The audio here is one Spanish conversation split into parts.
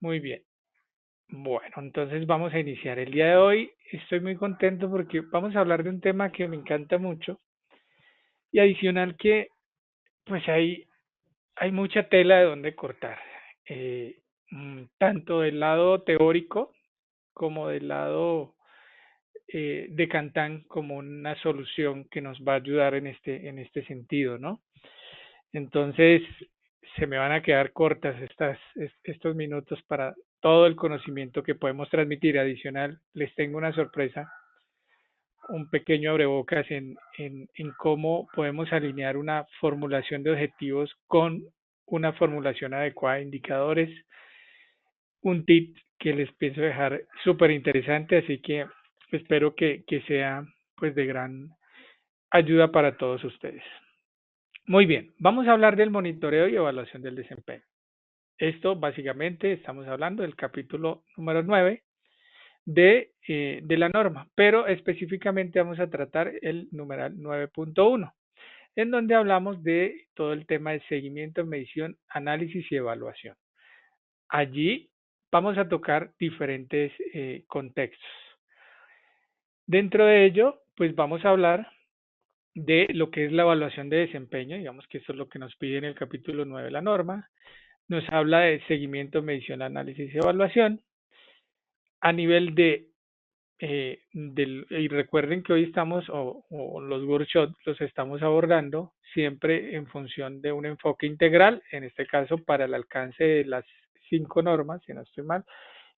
Muy bien. Bueno, entonces vamos a iniciar. El día de hoy estoy muy contento porque vamos a hablar de un tema que me encanta mucho y adicional que pues hay mucha tela de donde cortar, eh, tanto del lado teórico como del lado de Cantán como una solución que nos va a ayudar en este sentido, ¿no? Entonces, se me van a quedar cortas estos minutos para todo el conocimiento que podemos transmitir. Adicional, les tengo una sorpresa, un pequeño abrebocas en cómo podemos alinear una formulación de objetivos con una formulación adecuada de indicadores, un tip que les pienso dejar súper interesante, así que espero que sea pues de gran ayuda para todos ustedes. Muy bien, vamos a hablar del monitoreo y evaluación del desempeño. Esto básicamente estamos hablando del capítulo número 9 de la norma, pero específicamente vamos a tratar el numeral 9.1, en donde hablamos de todo el tema de seguimiento, medición, análisis y evaluación. Allí vamos a tocar diferentes contextos. Dentro de ello, pues vamos a hablar de lo que es la evaluación de desempeño, digamos que esto es lo que nos pide en el capítulo 9 de la norma. Nos habla de seguimiento, medición, análisis y evaluación. A nivel y recuerden que hoy estamos, o los workshops los estamos abordando siempre en función de un enfoque integral, en este caso para el alcance de las 5 normas, si no estoy mal,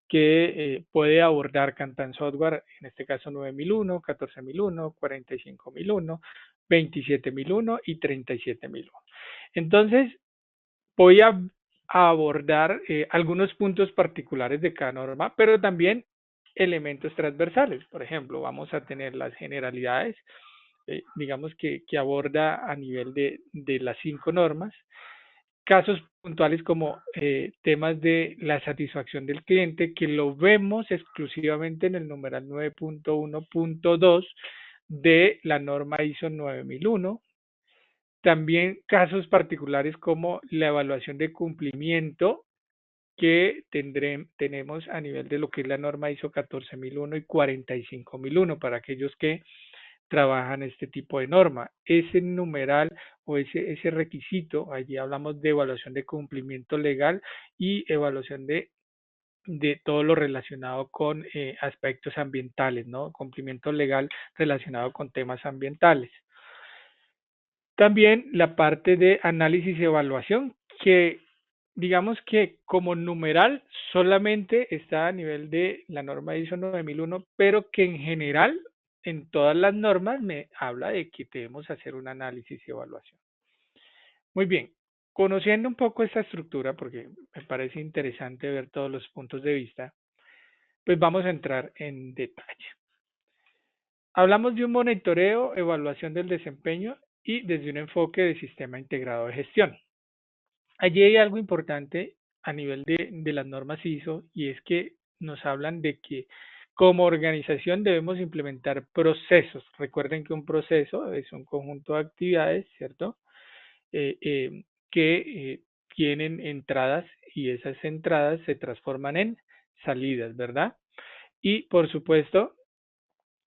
que puede abordar Cantan Software, en este caso 9001, 14001, 45001, 27001 y 37001. Entonces, voy a abordar algunos puntos particulares de cada norma, pero también elementos transversales. Por ejemplo, vamos a tener las generalidades, digamos que aborda a nivel de las 5 normas, casos puntuales como temas de la satisfacción del cliente, que lo vemos exclusivamente en el numeral 9.1.2 de la norma ISO 9001. También casos particulares como la evaluación de cumplimiento que tenemos a nivel de lo que es la norma ISO 14001 y 45001 para aquellos que trabajan este tipo de norma. Ese numeral o ese requisito, allí hablamos de evaluación de cumplimiento legal y evaluación de todo lo relacionado con aspectos ambientales, ¿no? Cumplimiento legal relacionado con temas ambientales. También la parte de análisis y evaluación, que digamos que como numeral solamente está a nivel de la norma ISO 9001, pero que en general en todas las normas me habla de que debemos hacer un análisis y evaluación. Muy bien, conociendo un poco esta estructura, porque me parece interesante ver todos los puntos de vista, pues vamos a entrar en detalle. Hablamos de un monitoreo, evaluación del desempeño y desde un enfoque de sistema integrado de gestión. Allí hay algo importante a nivel de las normas ISO y es que nos hablan de que como organización debemos implementar procesos. Recuerden que un proceso es un conjunto de actividades, ¿cierto? Eh, eh, que tienen entradas y esas entradas se transforman en salidas, ¿verdad? Y por supuesto,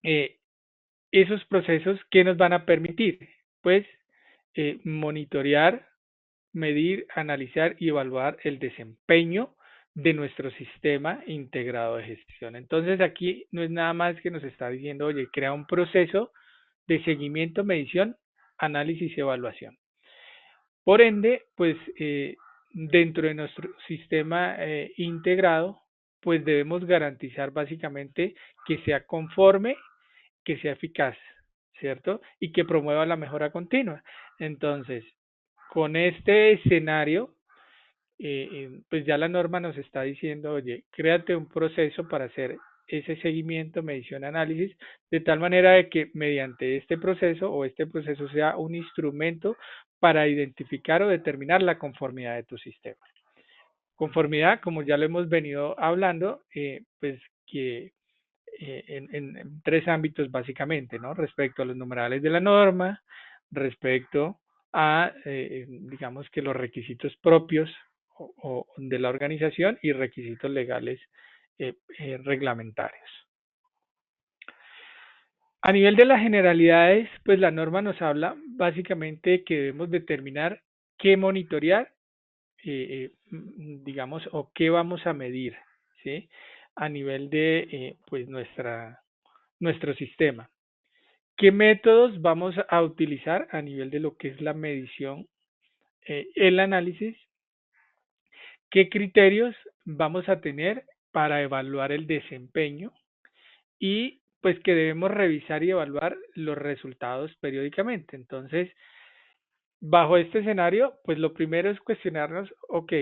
eh, esos procesos, ¿qué nos van a permitir? Pues monitorear, medir, analizar y evaluar el desempeño de nuestro sistema integrado de gestión. Entonces aquí no es nada más que nos está diciendo, oye, crea un proceso de seguimiento, medición, análisis y evaluación. Por ende, pues dentro de nuestro sistema integrado, pues debemos garantizar básicamente que sea conforme, que sea eficaz, ¿cierto? Y que promueva la mejora continua. Entonces, con este escenario, pues ya la norma nos está diciendo, oye, créate un proceso para hacer ese seguimiento, medición, análisis, de tal manera de que mediante este proceso o este proceso sea un instrumento para identificar o determinar la conformidad de tu sistema. Conformidad, como ya lo hemos venido hablando, pues que en tres ámbitos básicamente, ¿no? Respecto a los numerales de la norma, respecto a, digamos que los requisitos propios o de la organización y requisitos legales reglamentarios. A nivel de las generalidades, pues la norma nos habla básicamente de que debemos determinar qué monitorear, digamos, o qué vamos a medir, ¿sí? A nivel de, pues, nuestro sistema. ¿Qué métodos vamos a utilizar a nivel de lo que es la medición, el análisis? ¿Qué criterios vamos a tener para evaluar el desempeño? Y pues que debemos revisar y evaluar los resultados periódicamente. Entonces, bajo este escenario, pues lo primero es cuestionarnos, ok,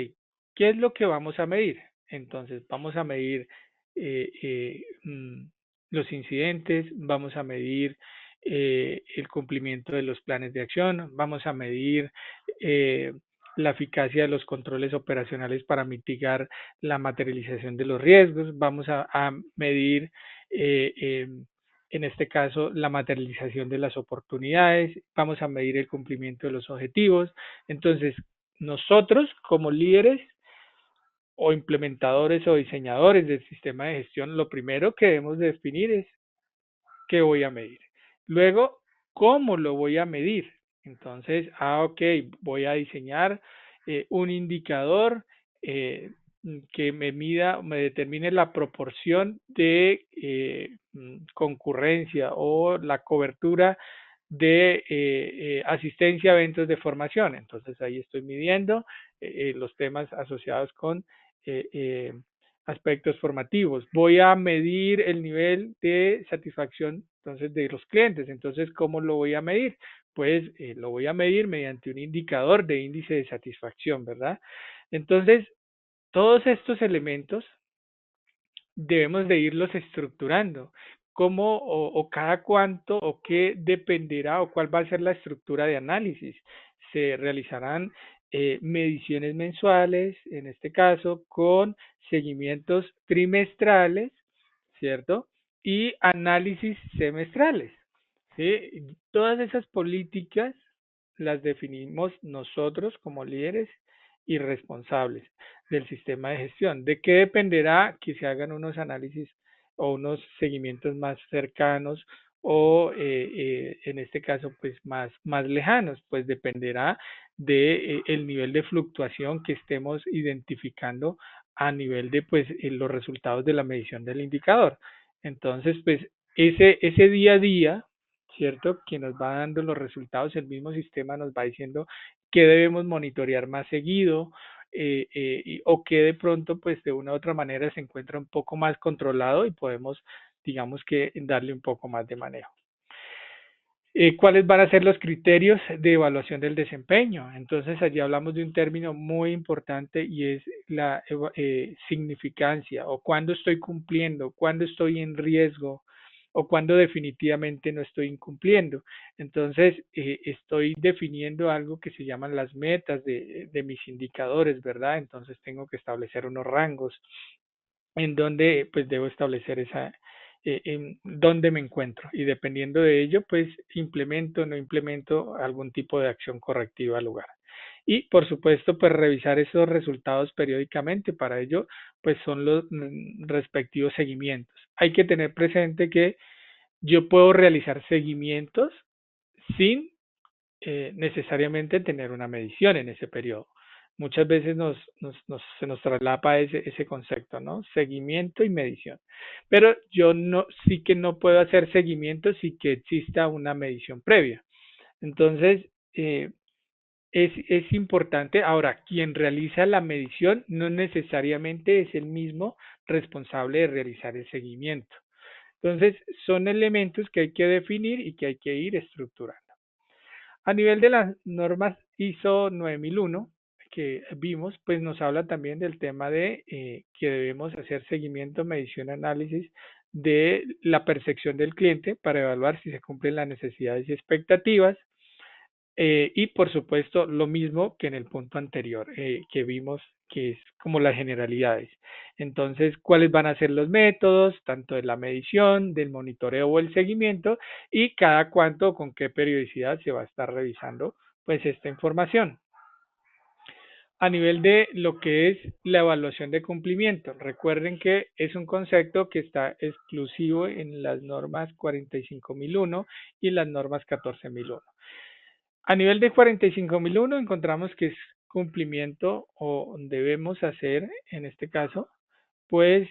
¿qué es lo que vamos a medir? Entonces, vamos a medir eh, eh, mm, los incidentes, vamos a medir el cumplimiento de los planes de acción, vamos a medir eh, la eficacia de los controles operacionales para mitigar la materialización de los riesgos, vamos a medir eh, eh, en este caso, la materialización de las oportunidades, vamos a medir el cumplimiento de los objetivos. Entonces, nosotros como líderes o implementadores o diseñadores del sistema de gestión, lo primero que debemos definir es qué voy a medir. Luego, ¿cómo lo voy a medir? Entonces, ok, voy a diseñar un indicador eh, que me mida, me determine la proporción de concurrencia o la cobertura de asistencia a eventos de formación. Entonces, ahí estoy midiendo los temas asociados con eh, eh, aspectos formativos. Voy a medir el nivel de satisfacción entonces de los clientes. Entonces, ¿cómo lo voy a medir? Pues lo voy a medir mediante un indicador de índice de satisfacción, ¿verdad? Entonces, todos estos elementos debemos de irlos estructurando. ¿Cómo o cada cuánto o qué dependerá o cuál va a ser la estructura de análisis? Se realizarán mediciones mensuales, en este caso, con seguimientos trimestrales, ¿cierto? Y análisis semestrales, ¿sí? Todas esas políticas las definimos nosotros como líderes y responsables del sistema de gestión. ¿De qué dependerá que se hagan unos análisis o unos seguimientos más cercanos o en este caso pues más lejanos? Pues dependerá de el nivel de fluctuación que estemos identificando a nivel de pues los resultados de la medición del indicador. Entonces pues ese día a día, ¿cierto? Que nos va dando los resultados, el mismo sistema nos va diciendo qué debemos monitorear más seguido, o que de pronto pues de una u otra manera se encuentra un poco más controlado y podemos digamos que darle un poco más de manejo. ¿Cuáles van a ser los criterios de evaluación del desempeño? Entonces, allí hablamos de un término muy importante y es la significancia o cuándo estoy cumpliendo, cuándo estoy en riesgo o cuándo definitivamente no estoy incumpliendo. Entonces, estoy definiendo algo que se llaman las metas de mis indicadores, ¿verdad? Entonces, tengo que establecer unos rangos en donde pues debo establecer en dónde me encuentro y dependiendo de ello pues implemento o no implemento algún tipo de acción correctiva al lugar. Y por supuesto pues revisar esos resultados periódicamente, para ello pues son los respectivos seguimientos. Hay que tener presente que yo puedo realizar seguimientos sin necesariamente tener una medición en ese periodo. Muchas veces se nos traslapa ese concepto, ¿no? Seguimiento y medición. Pero yo no, sí que no puedo hacer seguimiento sin que exista una medición previa. Entonces, es importante. Ahora, quien realiza la medición no necesariamente es el mismo responsable de realizar el seguimiento. Entonces, son elementos que hay que definir y que hay que ir estructurando. A nivel de las normas ISO 9001 que vimos, pues nos habla también del tema de que debemos hacer seguimiento, medición, análisis de la percepción del cliente para evaluar si se cumplen las necesidades y expectativas. Y por supuesto, lo mismo que en el punto anterior que vimos, que es como las generalidades. Entonces, ¿cuáles van a ser los métodos, tanto de la medición, del monitoreo o el seguimiento, y cada cuánto, con qué periodicidad se va a estar revisando, pues esta información? A nivel de lo que es la evaluación de cumplimiento, recuerden que es un concepto que está exclusivo en las normas 45001 y las normas 14001. A nivel de 45001 encontramos que es cumplimiento o debemos hacer, en este caso, pues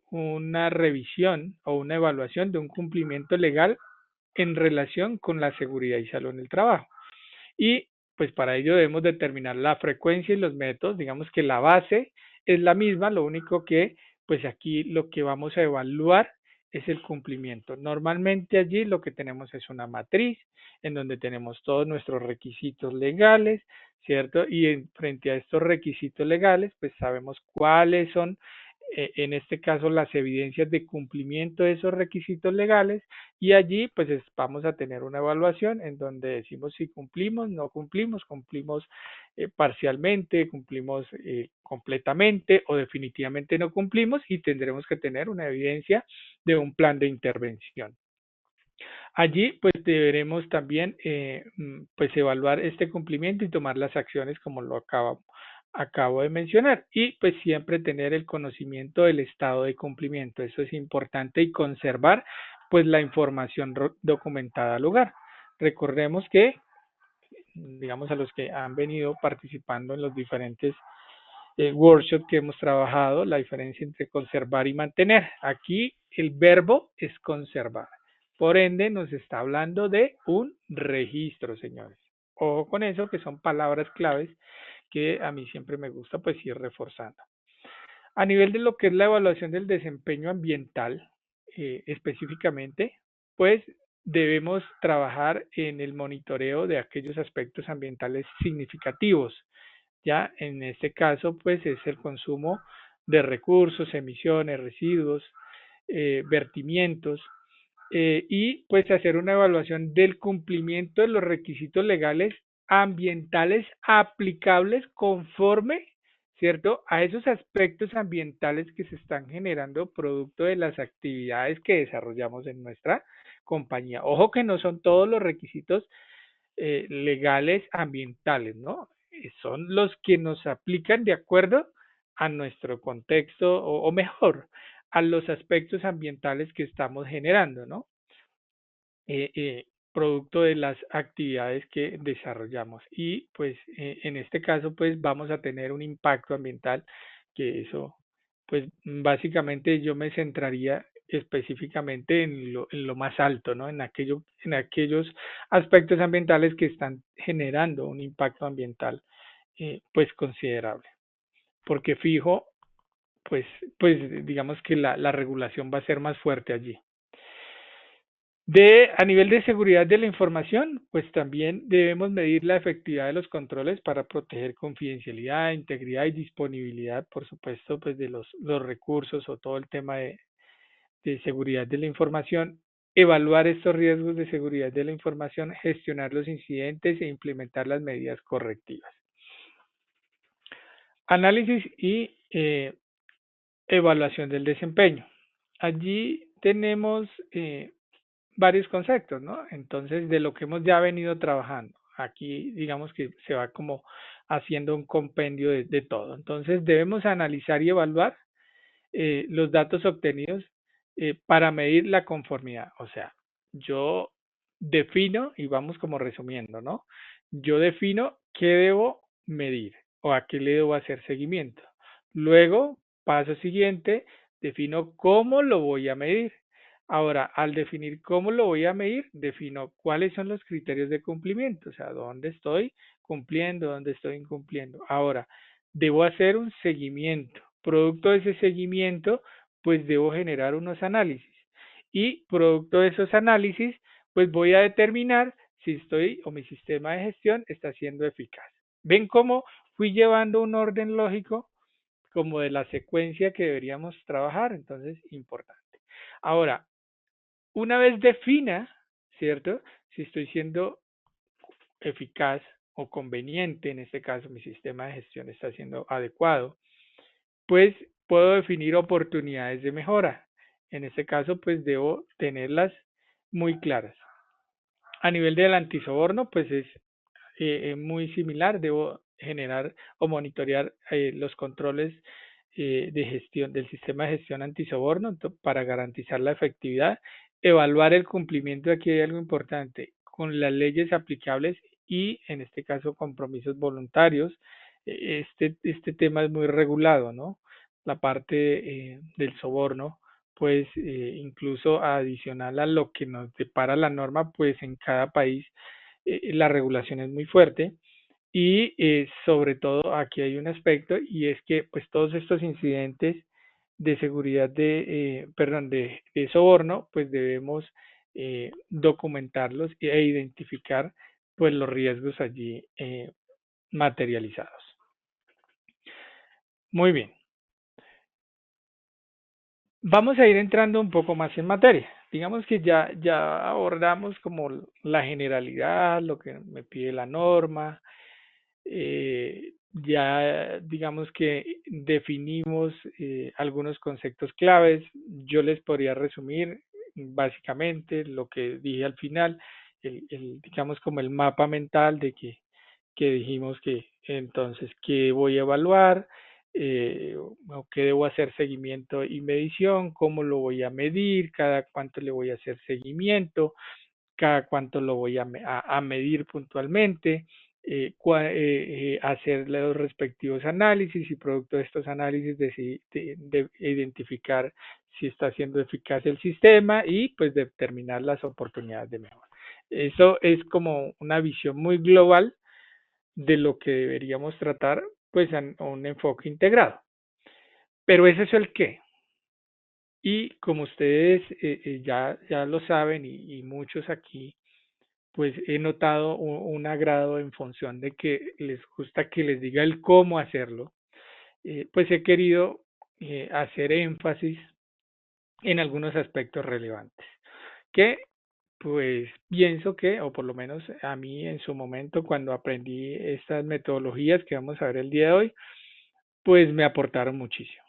una revisión o una evaluación de un cumplimiento legal en relación con la seguridad y salud en el trabajo. Y pues para ello debemos determinar la frecuencia y los métodos. Digamos que la base es la misma, lo único que pues aquí lo que vamos a evaluar es el cumplimiento. Normalmente allí lo que tenemos es una matriz en donde tenemos todos nuestros requisitos legales, ¿cierto? Y frente a estos requisitos legales, pues sabemos cuáles son, en este caso, las evidencias de cumplimiento de esos requisitos legales y allí pues vamos a tener una evaluación en donde decimos si cumplimos, no cumplimos, cumplimos parcialmente, cumplimos completamente o definitivamente no cumplimos y tendremos que tener una evidencia de un plan de intervención. Allí pues deberemos también pues evaluar este cumplimiento y tomar las acciones como lo acabo de mencionar y pues siempre tener el conocimiento del estado de cumplimiento. Eso es importante y conservar pues la información documentada al lugar. Recordemos que, digamos, a los que han venido participando en los diferentes workshops que hemos trabajado, la diferencia entre conservar y mantener. Aquí el verbo es conservar. Por ende, nos está hablando de un registro, señores. Ojo con eso, que son palabras claves que a mí siempre me gusta pues ir reforzando. A nivel de lo que es la evaluación del desempeño ambiental, específicamente, pues debemos trabajar en el monitoreo de aquellos aspectos ambientales significativos. Ya en este caso, pues es el consumo de recursos, emisiones, residuos, vertimientos, y pues hacer una evaluación del cumplimiento de los requisitos legales ambientales aplicables conforme, ¿cierto?, a esos aspectos ambientales que se están generando producto de las actividades que desarrollamos en nuestra compañía. Ojo que no son todos los requisitos legales ambientales, ¿no? Son los que nos aplican de acuerdo a nuestro contexto o mejor, a los aspectos ambientales que estamos generando, ¿no? eh, eh, Producto de las actividades que desarrollamos. Y pues en este caso pues vamos a tener un impacto ambiental que eso pues básicamente yo me centraría específicamente en lo más alto, ¿no? En aquellos aspectos ambientales que están generando un impacto ambiental pues considerable. Porque fijo, pues, pues digamos que la regulación va a ser más fuerte allí. A nivel de seguridad de la información, pues también debemos medir la efectividad de los controles para proteger confidencialidad, integridad y disponibilidad, por supuesto, pues de los recursos o todo el tema de seguridad de la información, evaluar estos riesgos de seguridad de la información, gestionar los incidentes e implementar las medidas correctivas. Análisis y evaluación del desempeño. Allí tenemos varios conceptos, ¿no? Entonces, de lo que hemos ya venido trabajando, aquí digamos que se va como haciendo un compendio de todo. Entonces, debemos analizar y evaluar los datos obtenidos para medir la conformidad. O sea, yo defino, y vamos como resumiendo, ¿no? Yo defino qué debo medir o a qué le debo hacer seguimiento. Luego, paso siguiente, defino cómo lo voy a medir. Ahora, al definir cómo lo voy a medir, defino cuáles son los criterios de cumplimiento, o sea, dónde estoy cumpliendo, dónde estoy incumpliendo. Ahora, debo hacer un seguimiento. Producto de ese seguimiento, pues debo generar unos análisis. Y producto de esos análisis, pues voy a determinar si estoy o mi sistema de gestión está siendo eficaz. ¿Ven cómo fui llevando un orden lógico como de la secuencia que deberíamos trabajar? Entonces, importante. Ahora, una vez defina, ¿cierto? Si estoy siendo eficaz o conveniente, en este caso mi sistema de gestión está siendo adecuado, pues puedo definir oportunidades de mejora. En este caso, pues debo tenerlas muy claras. A nivel del antisoborno, pues es muy similar. Debo generar o monitorear los controles de gestión del sistema de gestión antisoborno para garantizar la efectividad, evaluar el cumplimiento, aquí hay algo importante, con las leyes aplicables y en este caso compromisos voluntarios. Este tema es muy regulado, ¿no? La parte del soborno, pues incluso adicional a lo que nos depara la norma, pues en cada país la regulación es muy fuerte y sobre todo aquí hay un aspecto y es que pues todos estos incidentes de seguridad perdón, de soborno, pues debemos documentarlos e identificar pues los riesgos allí materializados. Muy bien, vamos a ir entrando un poco más en materia. Digamos que ya abordamos como la generalidad, lo que me pide la norma, ya digamos que definimos algunos conceptos claves. Yo les podría resumir básicamente lo que dije al final, digamos como el mapa mental de que dijimos que entonces qué voy a evaluar, o qué debo hacer seguimiento y medición, cómo lo voy a medir, cada cuánto le voy a hacer seguimiento, cada cuánto lo voy a medir puntualmente, hacer los respectivos análisis y producto de estos análisis de identificar si está siendo eficaz el sistema y pues determinar las oportunidades de mejora. Eso es como una visión muy global de lo que deberíamos tratar pues a un enfoque integrado. Pero ese es el qué. Y como ustedes ya lo saben y muchos aquí pues he notado un agrado en función de que les gusta que les diga el cómo hacerlo, pues he querido hacer énfasis en algunos aspectos relevantes, que pues pienso que, o por lo menos a mí en su momento cuando aprendí estas metodologías que vamos a ver el día de hoy, pues me aportaron muchísimo.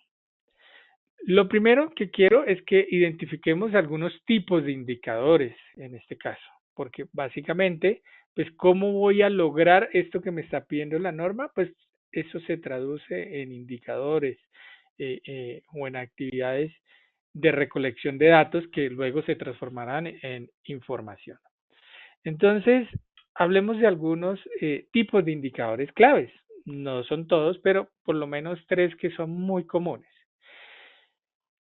Lo primero que quiero es que identifiquemos algunos tipos de indicadores en este caso, porque básicamente, pues, ¿cómo voy a lograr esto que me está pidiendo la norma? Pues eso se traduce en indicadores o en actividades de recolección de datos que luego se transformarán en información. Entonces, hablemos de algunos tipos de indicadores claves. No son todos, pero por lo menos tres que son muy comunes.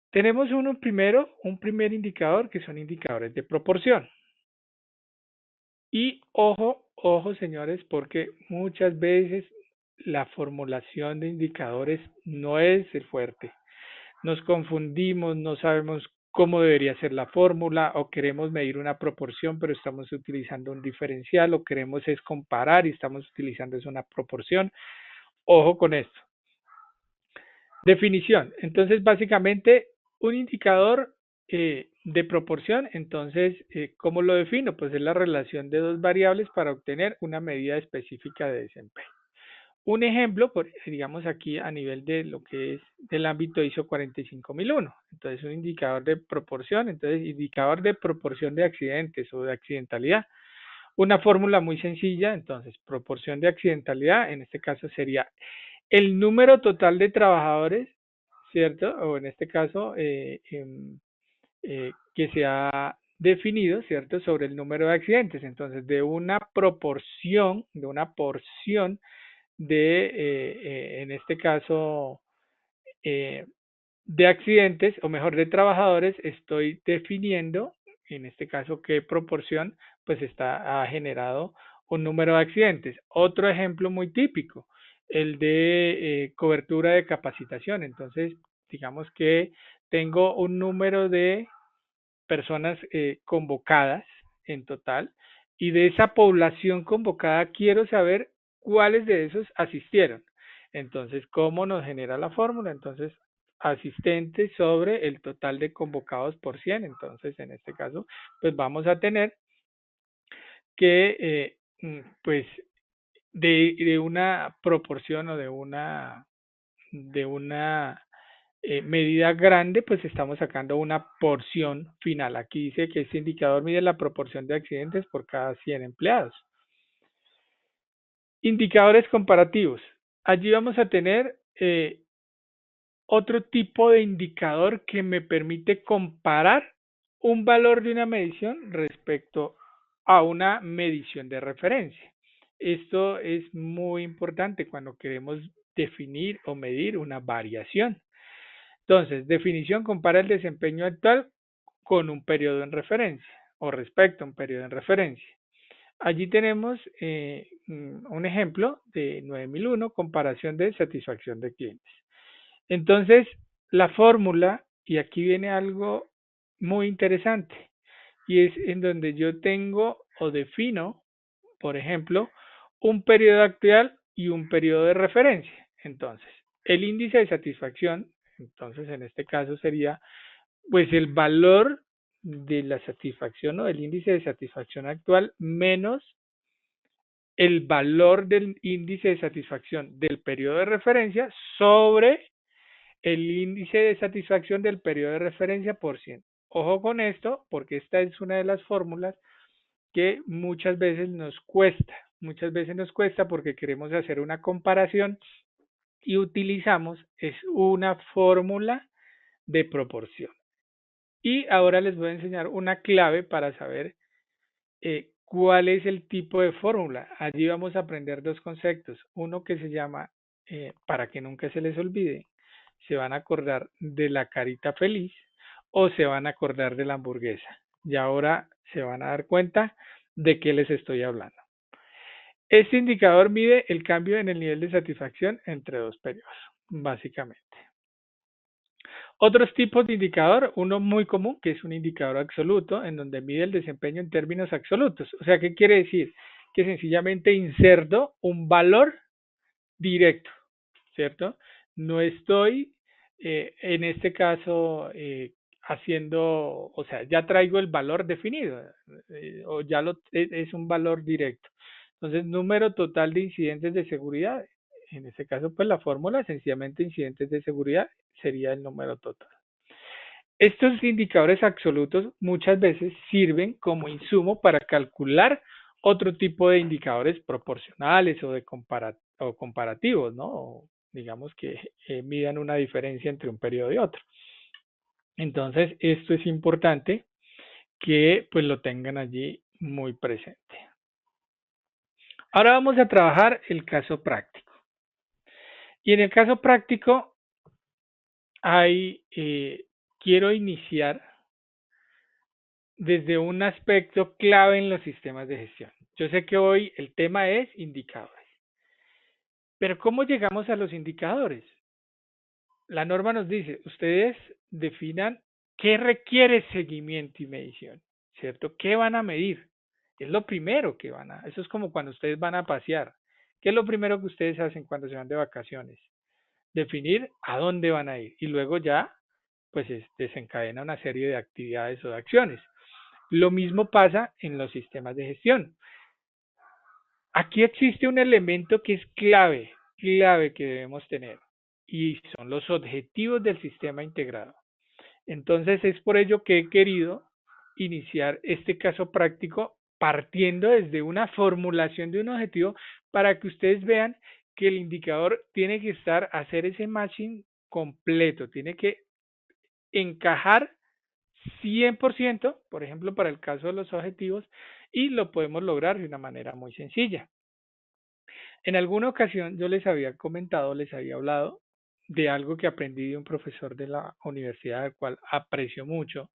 Tenemos un primer indicador que son indicadores de proporción. Y ojo señores, porque muchas veces la formulación de indicadores no es el fuerte. Nos confundimos, no sabemos cómo debería ser la fórmula o queremos medir una proporción, pero estamos utilizando un diferencial o queremos es comparar y estamos utilizando es una proporción. Ojo con esto. Definición. Entonces, básicamente, un indicador de proporción, entonces, ¿cómo lo defino? Pues es la relación de dos variables para obtener una medida específica de desempeño. Un ejemplo, digamos aquí a nivel de lo que es del ámbito ISO 45001. Entonces, un indicador de proporción, entonces, indicador de proporción de accidentes o de accidentalidad. Una fórmula muy sencilla, entonces, proporción de accidentalidad, en este caso sería el número total de trabajadores, ¿cierto? O en este caso, que se ha definido, ¿cierto? Sobre el número de accidentes. Entonces, de una proporción, de una porción en este caso, eh, de accidentes, o mejor, de trabajadores, estoy definiendo, en este caso, qué proporción, pues ha generado un número de accidentes. Otro ejemplo muy típico, el de cobertura de capacitación. Entonces, digamos que tengo un número de personas convocadas en total y de esa población convocada quiero saber cuáles de esos asistieron. Entonces, ¿cómo nos genera la fórmula? Entonces, asistentes sobre el total de convocados por 100. Entonces, en este caso, pues vamos a tener que, pues, de una proporción o de una medida grande, pues estamos sacando una porción final. Aquí dice que este indicador mide la proporción de accidentes por cada 100 empleados. Indicadores comparativos. Allí vamos a tener otro tipo de indicador que me permite comparar un valor de una medición respecto a una medición de referencia. Esto es muy importante cuando queremos definir o medir una variación. Entonces, definición: compara el desempeño actual con un periodo en referencia o respecto a un periodo en referencia. Allí tenemos un ejemplo de 9001, comparación de satisfacción de clientes. Entonces, la fórmula, y aquí viene algo muy interesante, y es en donde yo tengo o defino, por ejemplo, un periodo actual y un periodo de referencia. Entonces, el índice de satisfacción, entonces en este caso sería pues el valor de la satisfacción o el índice de satisfacción actual menos el valor del índice de satisfacción del periodo de referencia sobre el índice de satisfacción del periodo de referencia por 100. Ojo con esto, porque esta es una de las fórmulas que muchas veces nos cuesta porque queremos hacer una comparación y utilizamos es una fórmula de proporción. Y ahora les voy a enseñar una clave para saber cuál es el tipo de fórmula. Allí vamos a aprender dos conceptos. Uno que se llama, para que nunca se les olvide, se van a acordar de la carita feliz o se van a acordar de la hamburguesa. Y ahora se van a dar cuenta de qué les estoy hablando. Este indicador mide el cambio en el nivel de satisfacción entre dos periodos, básicamente. Otros tipos de indicador, uno muy común, que es un indicador absoluto, en donde mide el desempeño en términos absolutos. O sea, ¿qué quiere decir? Que sencillamente inserto un valor directo, ¿cierto? No estoy, en este caso, haciendo, o sea, ya traigo el valor definido, o ya es un valor directo. Entonces, número total de incidentes de seguridad. En este caso, pues la fórmula, sencillamente incidentes de seguridad, sería el número total. Estos indicadores absolutos muchas veces sirven como insumo para calcular otro tipo de indicadores proporcionales o de comparativos, ¿no? O digamos que midan una diferencia entre un periodo y otro. Entonces, esto es importante que pues lo tengan allí muy presente. Ahora vamos a trabajar el caso práctico. Y en el caso práctico, quiero iniciar desde un aspecto clave en los sistemas de gestión. Yo sé que hoy el tema es indicadores, pero ¿cómo llegamos a los indicadores? La norma nos dice, ustedes definan qué requiere seguimiento y medición, ¿cierto? ¿Qué van a medir? Es lo primero que eso es como cuando ustedes van a pasear. ¿Qué es lo primero que ustedes hacen cuando se van de vacaciones? Definir a dónde van a ir y luego ya pues desencadena una serie de actividades o de acciones. Lo mismo pasa en los sistemas de gestión. Aquí existe un elemento que es clave que debemos tener y son los objetivos del sistema integrado. Entonces es por ello que he querido iniciar este caso práctico partiendo desde una formulación de un objetivo para que ustedes vean que el indicador tiene que hacer ese matching completo, tiene que encajar 100%, por ejemplo, para el caso de los objetivos, y lo podemos lograr de una manera muy sencilla. En alguna ocasión yo les había comentado, les había hablado de algo que aprendí de un profesor de la universidad, al cual aprecio mucho.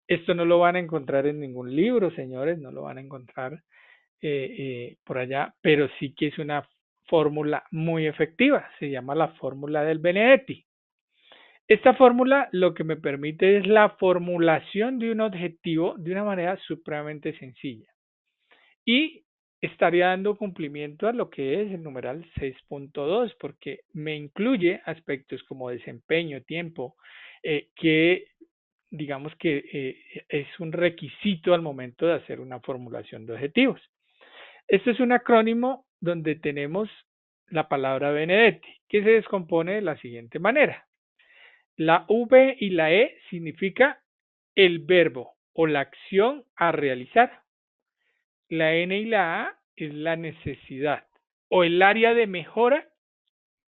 Esto no lo van a encontrar en ningún libro, señores, no lo van a encontrar por allá, pero sí que es una fórmula muy efectiva, se llama la fórmula del Benedetti. Esta fórmula lo que me permite es la formulación de un objetivo de una manera supremamente sencilla y estaría dando cumplimiento a lo que es el numeral 6.2 porque me incluye aspectos como desempeño, tiempo, que digamos que es un requisito al momento de hacer una formulación de objetivos. Esto es un acrónimo donde tenemos la palabra Benedetti, que se descompone de la siguiente manera. La V y la E significa el verbo o la acción a realizar. La N y la A es la necesidad. o el área de mejora,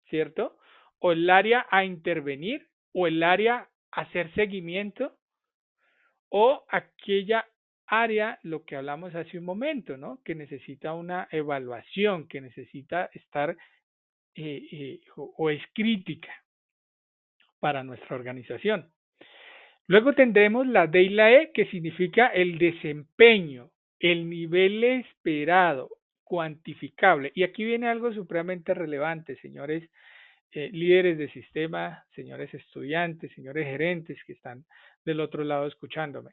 ¿cierto? O el área a intervenir, o el área a hacer seguimiento, o aquella área, lo que hablamos hace un momento, ¿no? Que necesita una evaluación, que necesita estar o es crítica para nuestra organización. Luego tendremos la D y la E, que significa el desempeño, el nivel esperado, cuantificable. Y aquí viene algo supremamente relevante, señores líderes de sistema, señores estudiantes, señores gerentes que están del otro lado escuchándome.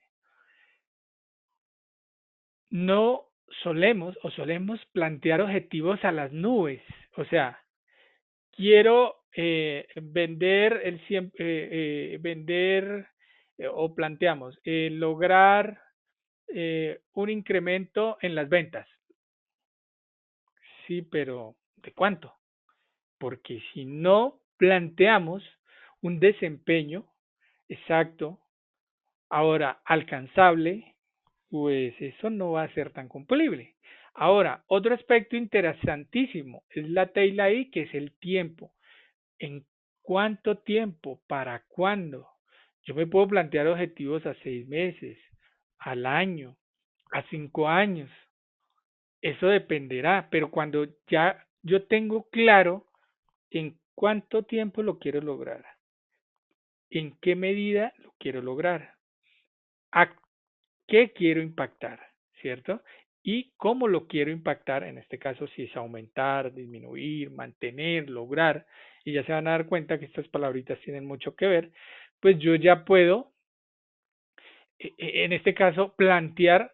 No solemos plantear objetivos a las nubes. O sea, quiero vender o planteamos lograr un incremento en las ventas. Sí, pero ¿de cuánto? Porque si no planteamos un desempeño exacto, ahora alcanzable, pues eso no va a ser tan cumplible. Ahora, otro aspecto interesantísimo es la T y la I, que es el tiempo. ¿En cuánto tiempo? ¿Para cuándo? Yo me puedo plantear objetivos a 6 meses, al año, a 5 años. Eso dependerá, pero cuando ya yo tengo claro en cuánto tiempo lo quiero lograr, en qué medida lo quiero lograr, a qué quiero impactar, ¿cierto? Y cómo lo quiero impactar, en este caso, si es aumentar, disminuir, mantener, lograr, y ya se van a dar cuenta que estas palabritas tienen mucho que ver, pues yo ya puedo, en este caso, plantear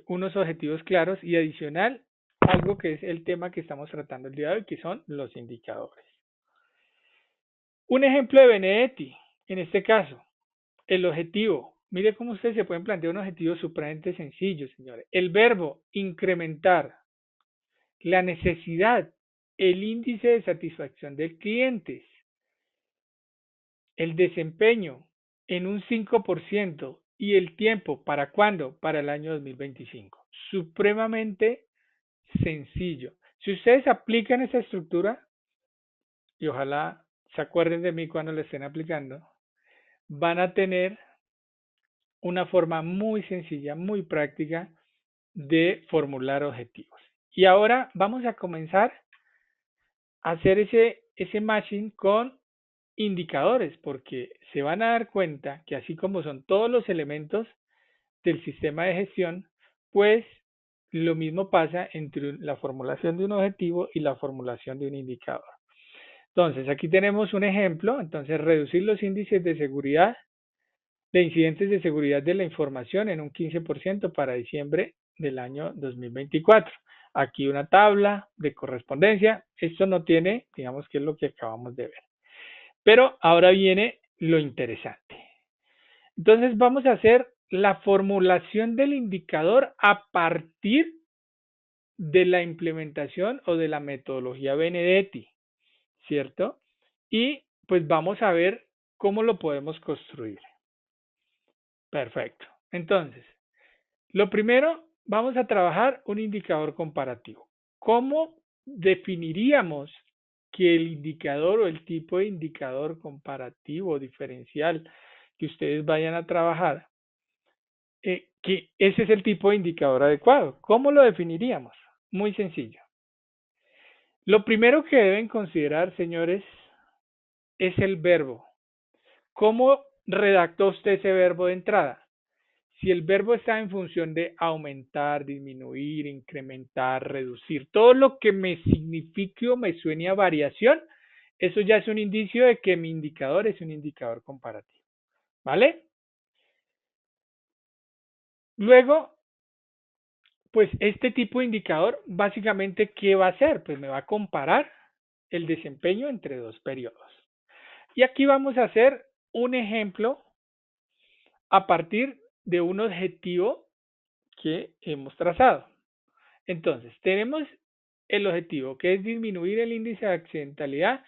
unos objetivos claros y adicional, algo que es el tema que estamos tratando el día de hoy, que son los indicadores. Un ejemplo de Benedetti, en este caso, el objetivo. Mire cómo ustedes se pueden plantear un objetivo supremamente sencillo, señores. El verbo incrementar, la necesidad, el índice de satisfacción del cliente, el desempeño en un 5% y el tiempo, ¿para cuándo? Para el año 2025. Supremamente sencillo. Si ustedes aplican esa estructura, y ojalá se acuerden de mí cuando lo estén aplicando, van a tener una forma muy sencilla, muy práctica de formular objetivos. Y ahora vamos a comenzar a hacer ese matching con indicadores, porque se van a dar cuenta que así como son todos los elementos del sistema de gestión, pues lo mismo pasa entre la formulación de un objetivo y la formulación de un indicador. Entonces, aquí tenemos un ejemplo. Entonces, reducir los índices de seguridad, de incidentes de seguridad de la información en un 15% para diciembre del año 2024. Aquí una tabla de correspondencia. Esto no tiene, digamos que es lo que acabamos de ver. Pero ahora viene lo interesante. Entonces vamos a hacer la formulación del indicador a partir de la implementación o de la metodología Benedetti, ¿cierto? Y pues vamos a ver cómo lo podemos construir. Perfecto. Entonces, lo primero, vamos a trabajar un indicador comparativo. ¿Cómo definiríamos que el indicador o el tipo de indicador comparativo diferencial que ustedes vayan a trabajar, que ese es el tipo de indicador adecuado? ¿Cómo lo definiríamos? Muy sencillo. Lo primero que deben considerar, señores, es el verbo. ¿Cómo redactó usted ese verbo de entrada? Si el verbo está en función de aumentar, disminuir, incrementar, reducir, todo lo que me signifique o me suene a variación, eso ya es un indicio de que mi indicador es un indicador comparativo. ¿Vale? Luego, pues este tipo de indicador, básicamente, ¿qué va a hacer? Pues me va a comparar el desempeño entre dos periodos. Y aquí vamos a hacer un ejemplo a partir de un objetivo que hemos trazado. Entonces, tenemos el objetivo, que es disminuir el índice de accidentalidad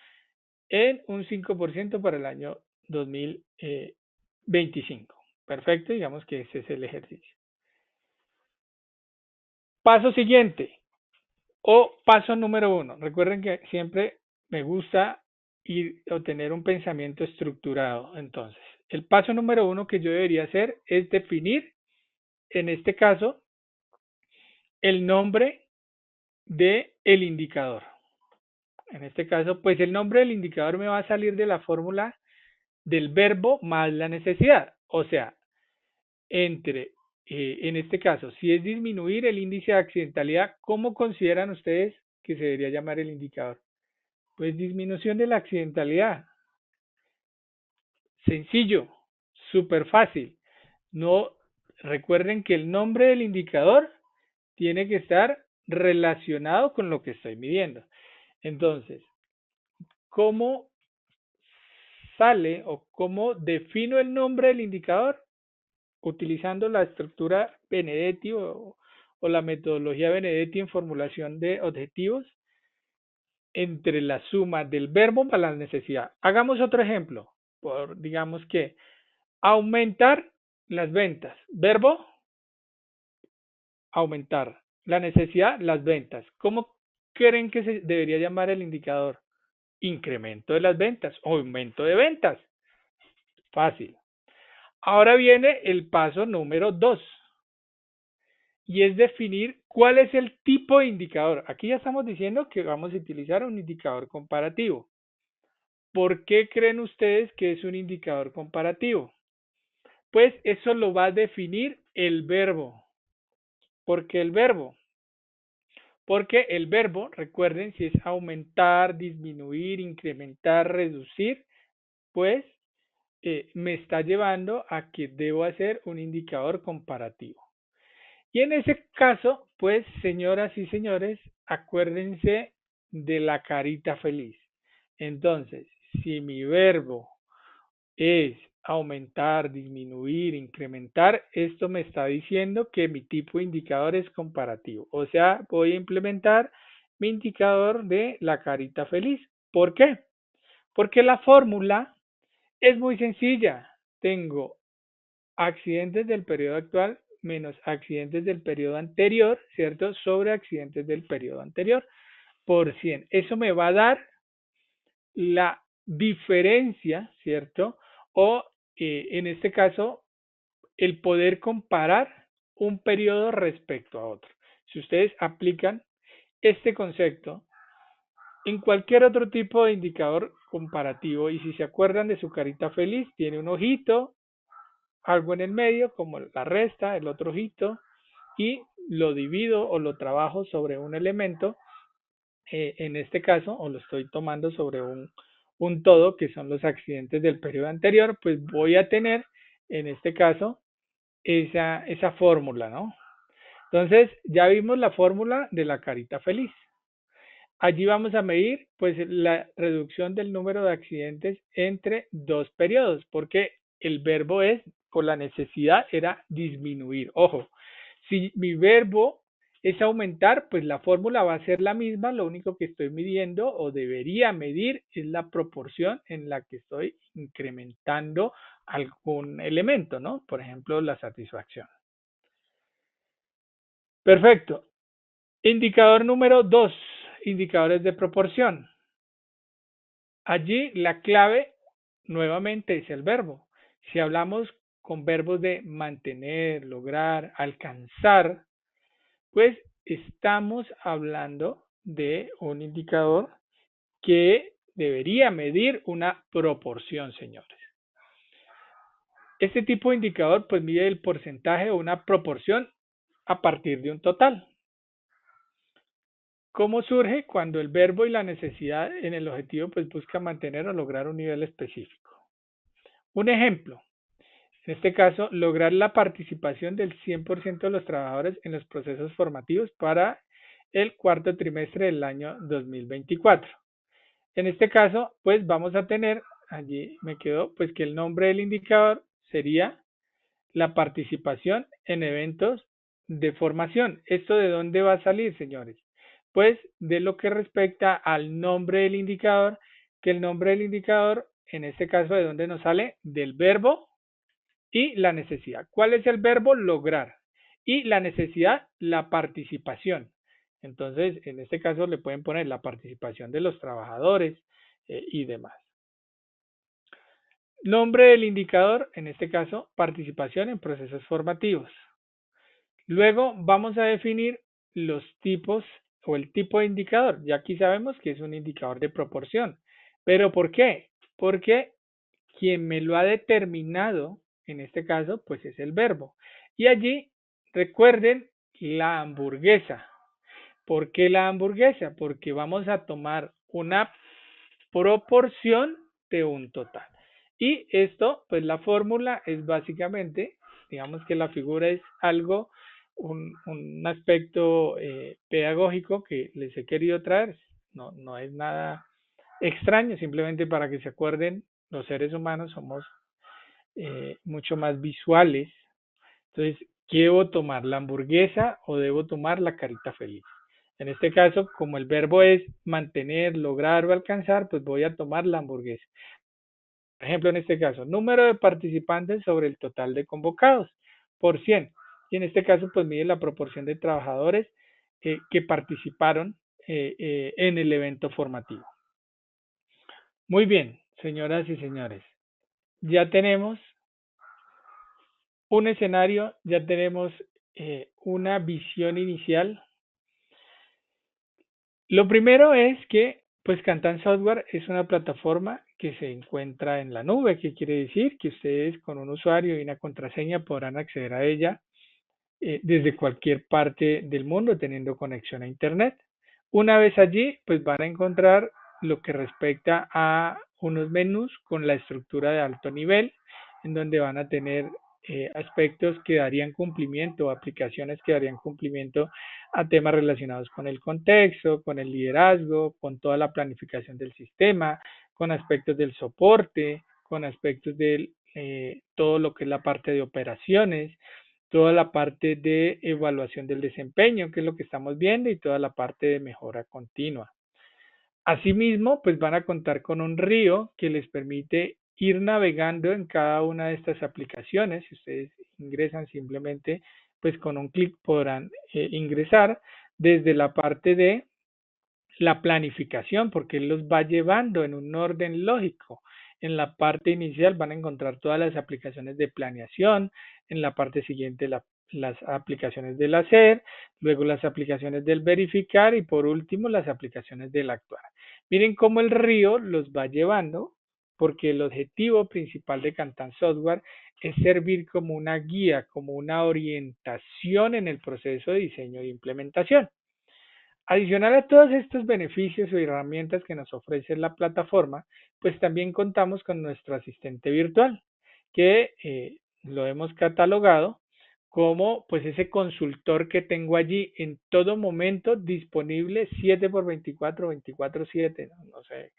en un 5% para el año 2025. Perfecto, digamos que ese es el ejercicio. Paso siguiente, O paso número 1. Recuerden que siempre me gusta ir o tener un pensamiento estructurado. Entonces, el paso número 1 que yo debería hacer es definir, en este caso, el nombre del indicador. En este caso, pues el nombre del indicador me va a salir de la fórmula del verbo más la necesidad. O sea, entre, en este caso, si es disminuir el índice de accidentalidad, ¿cómo consideran ustedes que se debería llamar el indicador? Pues disminución de la accidentalidad. Sencillo, súper fácil. No, recuerden que el nombre del indicador tiene que estar relacionado con lo que estoy midiendo. Entonces, ¿cómo sale o cómo defino el nombre del indicador? Utilizando la estructura Benedetti o la metodología Benedetti en formulación de objetivos entre la suma del verbo más la necesidad. Hagamos otro ejemplo. Digamos que aumentar las ventas. Verbo, aumentar. La necesidad, las ventas. ¿Cómo creen que se debería llamar el indicador? Incremento de las ventas o aumento de ventas. Fácil. Ahora viene el paso número 2 y es definir cuál es el tipo de indicador. Aquí ya estamos diciendo que vamos a utilizar un indicador comparativo. ¿Por qué creen ustedes que es un indicador comparativo? Pues eso lo va a definir el verbo. ¿Por qué el verbo? Porque el verbo, recuerden, si es aumentar, disminuir, incrementar, reducir, pues me está llevando a que debo hacer un indicador comparativo. Y en ese caso, pues, señoras y señores, acuérdense de la carita feliz. Entonces, si mi verbo es aumentar, disminuir, incrementar, esto me está diciendo que mi tipo de indicador es comparativo. O sea, voy a implementar mi indicador de la carita feliz. ¿Por qué? Porque la fórmula es muy sencilla. Tengo accidentes del periodo actual menos accidentes del periodo anterior, ¿cierto? Sobre accidentes del periodo anterior por 100. Eso me va a dar la diferencia, ¿cierto? O en este caso, el poder comparar un periodo respecto a otro. Si ustedes aplican este concepto en cualquier otro tipo de indicador comparativo y si se acuerdan de su carita feliz, tiene un ojito, algo en el medio como la resta, el otro ojito y lo divido o lo trabajo sobre un elemento, en este caso, o lo estoy tomando sobre un todo, que son los accidentes del periodo anterior, pues voy a tener, en este caso, esa fórmula, ¿no? Entonces, ya vimos la fórmula de la carita feliz. Allí vamos a medir, pues, la reducción del número de accidentes entre dos periodos, porque el verbo es, o la necesidad era disminuir. Ojo, si mi verbo es aumentar, pues la fórmula va a ser la misma, lo único que estoy midiendo o debería medir es la proporción en la que estoy incrementando algún elemento, ¿no? Por ejemplo, la satisfacción. Perfecto. Indicador número 2, indicadores de proporción. Allí la clave nuevamente es el verbo. Si hablamos con verbos de mantener, lograr, alcanzar, pues estamos hablando de un indicador que debería medir una proporción, señores. Este tipo de indicador pues mide el porcentaje o una proporción a partir de un total. ¿Cómo surge? Cuando el verbo y la necesidad en el objetivo pues busca mantener o lograr un nivel específico. Un ejemplo, en este caso, lograr la participación del 100% de los trabajadores en los procesos formativos para el cuarto trimestre del año 2024. En este caso, pues vamos a tener, allí me quedó, pues que el nombre del indicador sería la participación en eventos de formación. ¿Esto de dónde va a salir, señores? Pues de lo que respecta al nombre del indicador, que el nombre del indicador, en este caso, ¿de dónde nos sale? Del verbo y la necesidad. ¿Cuál es el verbo? Lograr. Y la necesidad, la participación. Entonces, en este caso le pueden poner la participación de los trabajadores y demás. Nombre del indicador, en este caso, participación en procesos formativos. Luego vamos a definir los tipos o el tipo de indicador. Ya aquí sabemos que es un indicador de proporción. ¿Pero por qué? Porque quien me lo ha determinado, en este caso, pues es el verbo. Y allí, recuerden la hamburguesa. ¿Por qué la hamburguesa? Porque vamos a tomar una proporción de un total. Y esto, pues la fórmula es básicamente, digamos que la figura es algo, un aspecto pedagógico que les he querido traer. No es nada extraño, simplemente para que se acuerden, los seres humanos somos mucho más visuales. Entonces, ¿debo tomar la hamburguesa o debo tomar la carita feliz? En este caso, como el verbo es mantener, lograr o alcanzar, pues voy a tomar la hamburguesa. Por ejemplo, en este caso, número de participantes sobre el total de convocados por 100. Y en este caso, pues mide la proporción de trabajadores que participaron en el evento formativo. Muy bien, señoras y señores. Ya tenemos un escenario, ya tenemos una visión inicial. Lo primero es que, pues, Kantan Software es una plataforma que se encuentra en la nube, que quiere decir que ustedes con un usuario y una contraseña podrán acceder a ella desde cualquier parte del mundo teniendo conexión a Internet. Una vez allí, pues van a encontrar lo que respecta a unos menús con la estructura de alto nivel, en donde van a tener aspectos que darían cumplimiento, aplicaciones que darían cumplimiento a temas relacionados con el contexto, con el liderazgo, con toda la planificación del sistema, con aspectos del soporte, con aspectos de todo lo que es la parte de operaciones, toda la parte de evaluación del desempeño, que es lo que estamos viendo, y toda la parte de mejora continua. Asimismo, pues van a contar con un río que les permite ir navegando en cada una de estas aplicaciones. Si ustedes ingresan simplemente, pues con un clic podrán ingresar desde la parte de la planificación, porque él los va llevando en un orden lógico. En la parte inicial van a encontrar todas las aplicaciones de planeación, en la parte siguiente las aplicaciones del hacer, luego las aplicaciones del verificar y por último las aplicaciones del actuar. Miren cómo el río los va llevando, porque el objetivo principal de Kantan Software es servir como una guía, como una orientación en el proceso de diseño e implementación. Adicional a todos estos beneficios o herramientas que nos ofrece la plataforma, pues también contamos con nuestro asistente virtual, que lo hemos catalogado como pues ese consultor que tengo allí en todo momento disponible 7 por 24, 24/7, no sé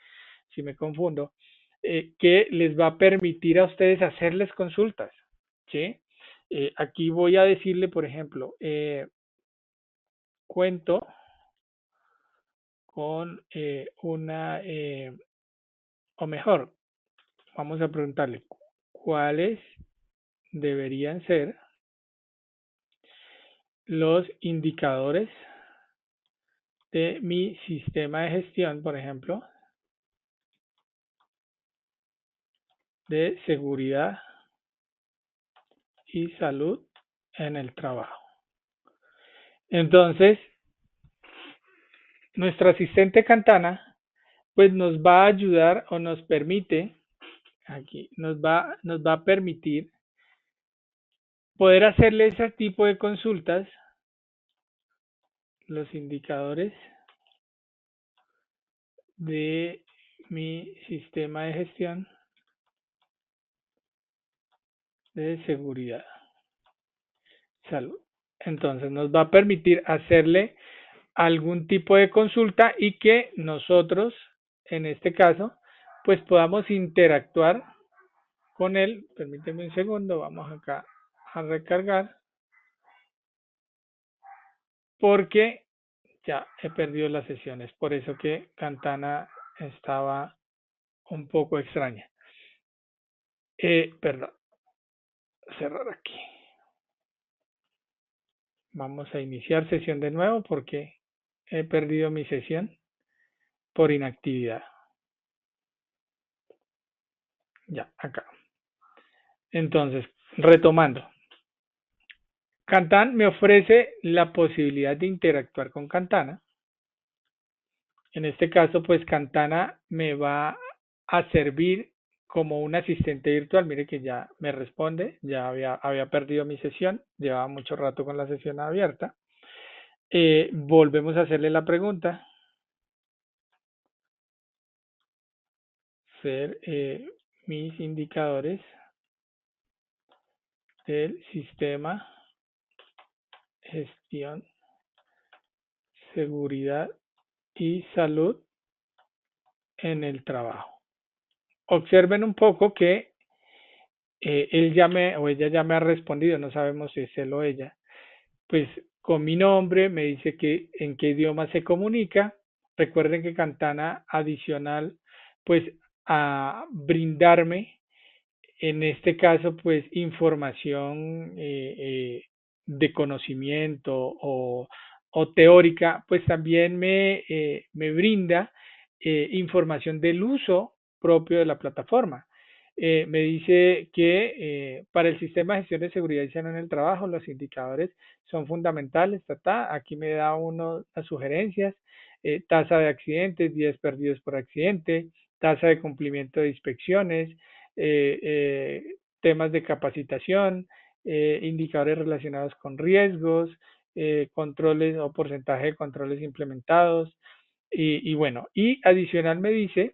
si me confundo, que les va a permitir a ustedes hacerles consultas, ¿sí? Aquí voy a decirle, por ejemplo, cuento con o mejor, vamos a preguntarle cuáles deberían ser los indicadores de mi sistema de gestión, por ejemplo, de seguridad y salud en el trabajo. Entonces, nuestro asistente Cantana, pues nos va a ayudar o nos permite, aquí, nos va a permitir poder hacerle ese tipo de consultas, los indicadores de mi sistema de gestión de seguridad, salud. Entonces nos va a permitir hacerle algún tipo de consulta y que nosotros, en este caso, pues podamos interactuar con él. Permíteme un segundo, vamos acá a recargar porque ya he perdido las sesiones, por eso que Cantana estaba un poco extraña. Perdón, cerrar aquí. Vamos a iniciar sesión de nuevo porque he perdido mi sesión por inactividad. Ya, acá. Entonces, retomando. Kantan me ofrece la posibilidad de interactuar con Kantana. En este caso, pues Kantana me va a servir como un asistente virtual. Mire que ya me responde, ya había perdido mi sesión, llevaba mucho rato con la sesión abierta. Volvemos a hacerle la pregunta. Ser mis indicadores del sistema, gestión, seguridad y salud en el trabajo. Observen un poco que él ya me o ella ya me ha respondido, no sabemos si es él o ella, pues con mi nombre, me dice que en qué idioma se comunica. Recuerden que Cantana adicional, pues a brindarme, en este caso, pues información de conocimiento o teórica, pues también me brinda información del uso propio de la plataforma. Me dice que para el sistema de gestión de seguridad y salud en el trabajo, los indicadores son fundamentales. Aquí me da unas sugerencias, tasa de accidentes, días perdidos por accidente, tasa de cumplimiento de inspecciones, temas de capacitación, indicadores relacionados con riesgos, controles o porcentaje de controles implementados. Y bueno, y adicional me dice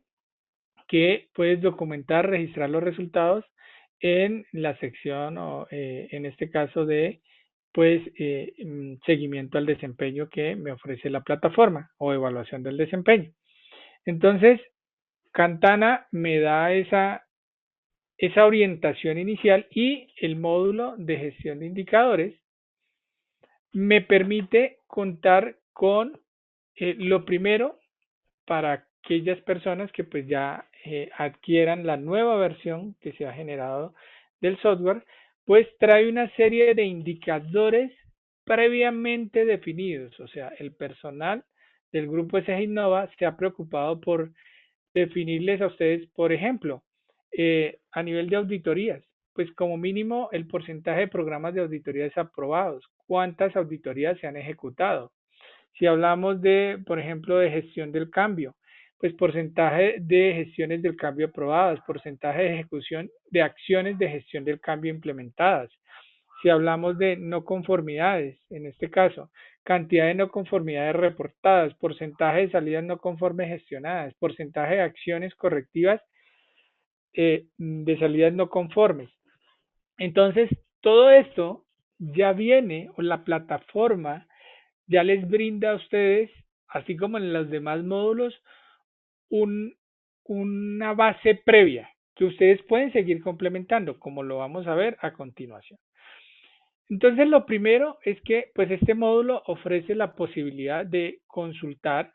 que puedes documentar, registrar los resultados en la sección o en este caso de pues seguimiento al desempeño que me ofrece la plataforma o evaluación del desempeño. Entonces, Cantana me da esa orientación inicial y el módulo de gestión de indicadores me permite contar con lo primero para aquellas personas que pues ya adquieran la nueva versión que se ha generado del software, pues trae una serie de indicadores previamente definidos. O sea, el personal del grupo SG Innova se ha preocupado por definirles a ustedes, por ejemplo, a nivel de auditorías, pues como mínimo el porcentaje de programas de auditorías aprobados, cuántas auditorías se han ejecutado. Si hablamos de, por ejemplo, de gestión del cambio, pues porcentaje de gestiones del cambio aprobadas, porcentaje de ejecución de acciones de gestión del cambio implementadas. Si hablamos de no conformidades, en este caso, cantidad de no conformidades reportadas, porcentaje de salidas no conformes gestionadas, porcentaje de acciones correctivas de salidas no conformes. Entonces, todo esto ya viene, o la plataforma ya les brinda a ustedes, así como en los demás módulos, un, una base previa que ustedes pueden seguir complementando, como lo vamos a ver a continuación. Entonces, lo primero es que pues este módulo ofrece la posibilidad de consultar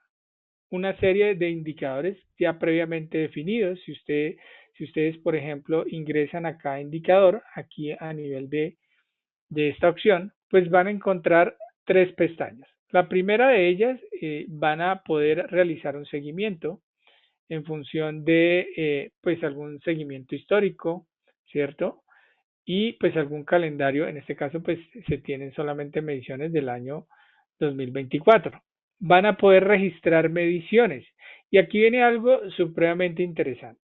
una serie de indicadores ya previamente definidos. Si ustedes, por ejemplo, ingresan a cada indicador, aquí a nivel de esta opción, pues van a encontrar tres pestañas. La primera de ellas van a poder realizar un seguimiento en función de pues algún seguimiento histórico, ¿cierto? Y pues algún calendario, en este caso pues se tienen solamente mediciones del año 2024. Van a poder registrar mediciones y aquí viene algo supremamente interesante.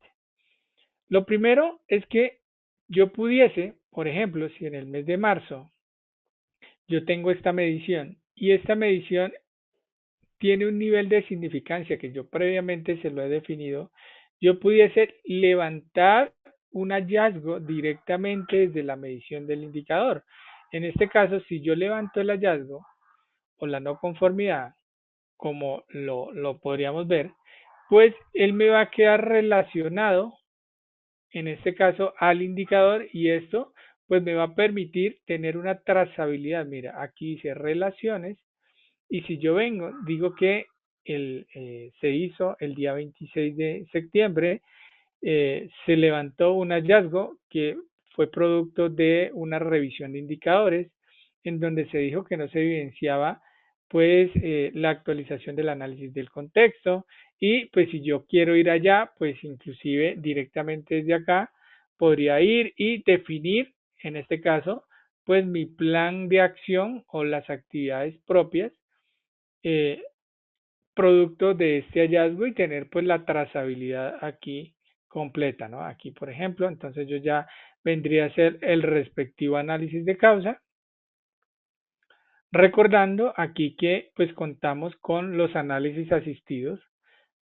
Lo primero es que yo pudiese, por ejemplo, si en el mes de marzo yo tengo esta medición y esta medición tiene un nivel de significancia que yo previamente se lo he definido, yo pudiese levantar un hallazgo directamente desde la medición del indicador. En este caso, si yo levanto el hallazgo o la no conformidad, como lo podríamos ver, pues él me va a quedar relacionado, en este caso, al indicador y esto pues me va a permitir tener una trazabilidad. Mira, aquí dice relaciones y si yo vengo, digo que se hizo el día 26 de septiembre, se levantó un hallazgo que fue producto de una revisión de indicadores en donde se dijo que no se evidenciaba pues la actualización del análisis del contexto y pues si yo quiero ir allá, pues inclusive directamente desde acá podría ir y definir, en este caso, pues mi plan de acción o las actividades propias eh, producto de este hallazgo y tener pues la trazabilidad aquí completa, ¿no? Aquí, por ejemplo, entonces yo ya vendría a ser el respectivo análisis de causa, recordando aquí que pues contamos con los análisis asistidos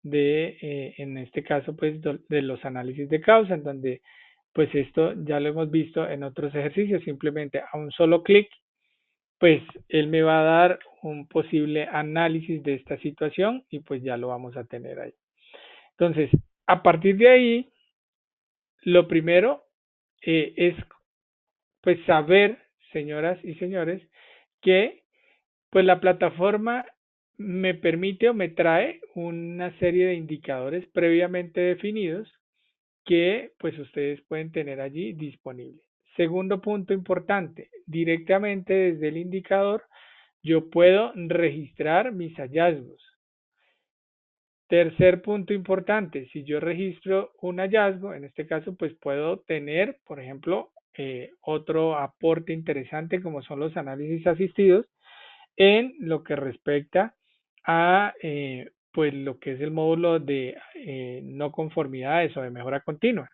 de, en este caso, pues de los análisis de causa, en donde pues esto ya lo hemos visto en otros ejercicios, simplemente a un solo clic pues él me va a dar un posible análisis de esta situación y pues ya lo vamos a tener ahí. Entonces, a partir de ahí, lo primero es pues saber, señoras y señores, que pues la plataforma me permite o me trae una serie de indicadores previamente definidos que pues ustedes pueden tener allí disponibles. Segundo punto importante, directamente desde el indicador yo puedo registrar mis hallazgos. Tercer punto importante, si yo registro un hallazgo, en este caso, pues puedo tener, por ejemplo, otro aporte interesante como son los análisis asistidos en lo que respecta a pues lo que es el módulo de no conformidades o de mejora continua.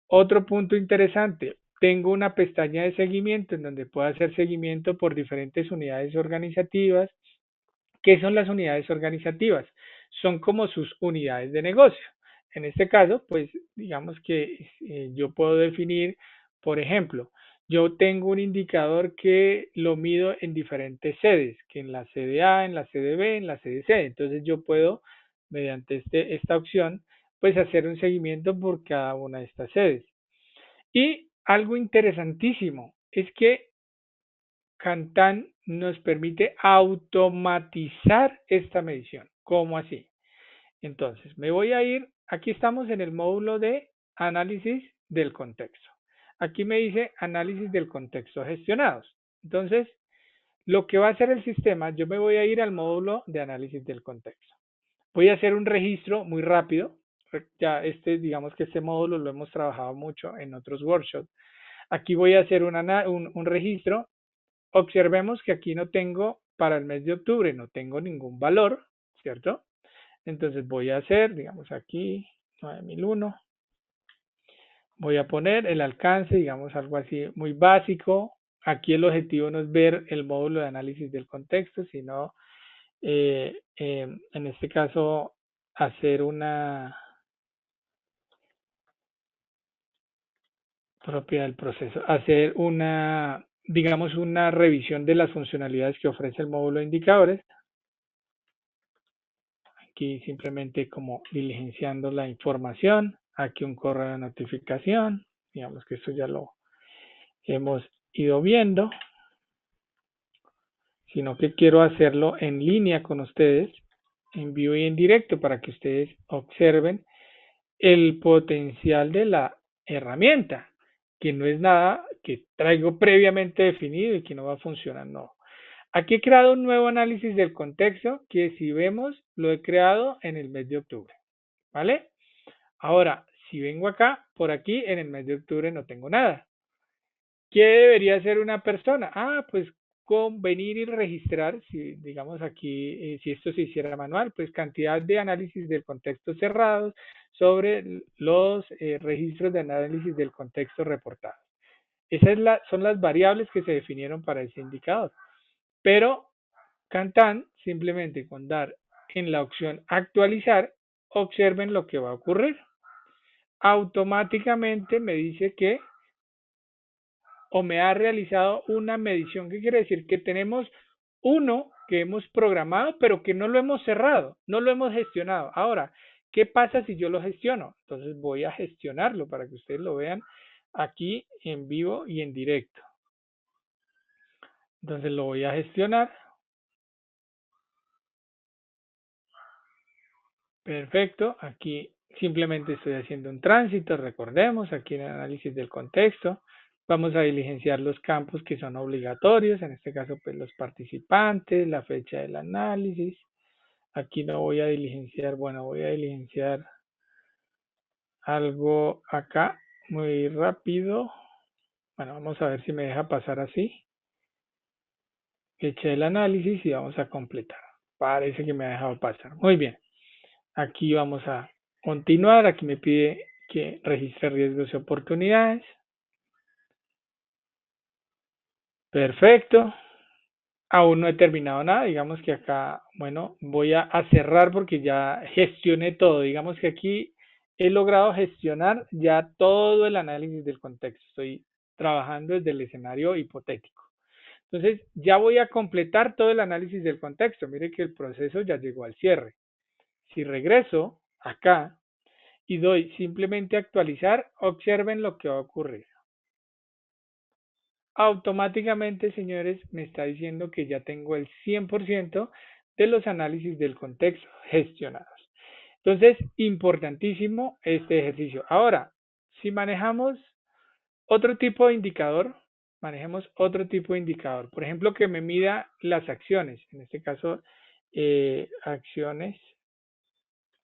Otro punto interesante, tengo una pestaña de seguimiento en donde puedo hacer seguimiento por diferentes unidades organizativas. ¿Qué son las unidades organizativas? Son como sus unidades de negocio. En este caso, pues digamos que yo puedo definir, por ejemplo, yo tengo un indicador que lo mido en diferentes sedes, que en la sede A, en la sede B, en la sede C. Entonces yo puedo, mediante esta opción, pues hacer un seguimiento por cada una de estas sedes. Y algo interesantísimo es que Kantan nos permite automatizar esta medición. ¿Cómo así? Entonces, me voy a ir, aquí estamos en el módulo de análisis del contexto. Aquí me dice análisis del contexto gestionados. Entonces, lo que va a hacer el sistema, yo me voy a ir al módulo de análisis del contexto. Voy a hacer un registro muy rápido. Ya digamos que este módulo lo hemos trabajado mucho en otros workshops. Aquí voy a hacer un registro. Observemos que aquí no tengo, para el mes de octubre, no tengo ningún valor, ¿cierto? Entonces voy a hacer, digamos aquí, 9001. Voy a poner el alcance, digamos algo así muy básico. Aquí el objetivo no es ver el módulo de análisis del contexto, sino en este caso hacer una propiedad del proceso, hacer una, digamos, una revisión de las funcionalidades que ofrece el módulo de indicadores. Aquí simplemente como diligenciando la información, aquí un correo de notificación, digamos que esto ya lo hemos ido viendo, sino que quiero hacerlo en línea con ustedes, en vivo y en directo, para que ustedes observen el potencial de la herramienta, que no es nada que traigo previamente definido y que no va a funcionar, no. Aquí he creado un nuevo análisis del contexto que si vemos lo he creado en el mes de octubre, ¿vale? Ahora, si vengo acá, por aquí en el mes de octubre no tengo nada. ¿Qué debería hacer una persona? Ah, pues con venir y registrar, si digamos aquí, si esto se hiciera manual, pues cantidad de análisis del contexto cerrados sobre los registros de análisis del contexto reportados. Son las variables que se definieron para ese indicador. Pero Kantan, simplemente con dar en la opción actualizar, observen lo que va a ocurrir. Automáticamente me dice que o me ha realizado una medición. ¿Qué quiere decir? Que tenemos uno que hemos programado, pero que no lo hemos cerrado, no lo hemos gestionado. Ahora, ¿qué pasa si yo lo gestiono? Entonces voy a gestionarlo para que ustedes lo vean aquí en vivo y en directo. Entonces lo voy a gestionar. Perfecto. Aquí simplemente estoy haciendo un tránsito. Recordemos aquí en el análisis del contexto. Vamos a diligenciar los campos que son obligatorios, en este caso pues los participantes, la fecha del análisis. Aquí no voy a diligenciar, bueno, voy a diligenciar algo acá muy rápido. Bueno, vamos a ver si me deja pasar así. Fecha del análisis y vamos a completar. Parece que me ha dejado pasar. Muy bien. Aquí vamos a continuar. Aquí me pide que registre riesgos y oportunidades. Perfecto. Aún no he terminado nada. Digamos que acá, bueno, voy a cerrar porque ya gestioné todo. Digamos que aquí he logrado gestionar ya todo el análisis del contexto. Estoy trabajando desde el escenario hipotético. Entonces, ya voy a completar todo el análisis del contexto. Mire que el proceso ya llegó al cierre. Si regreso acá y doy simplemente actualizar, observen lo que va a ocurrir. Automáticamente, señores, me está diciendo que ya tengo el 100% de los análisis del contexto gestionados. Entonces, importantísimo este ejercicio. Ahora, si manejamos otro tipo de indicador, manejemos otro tipo de indicador. Por ejemplo, que me mida las acciones. En este caso, acciones.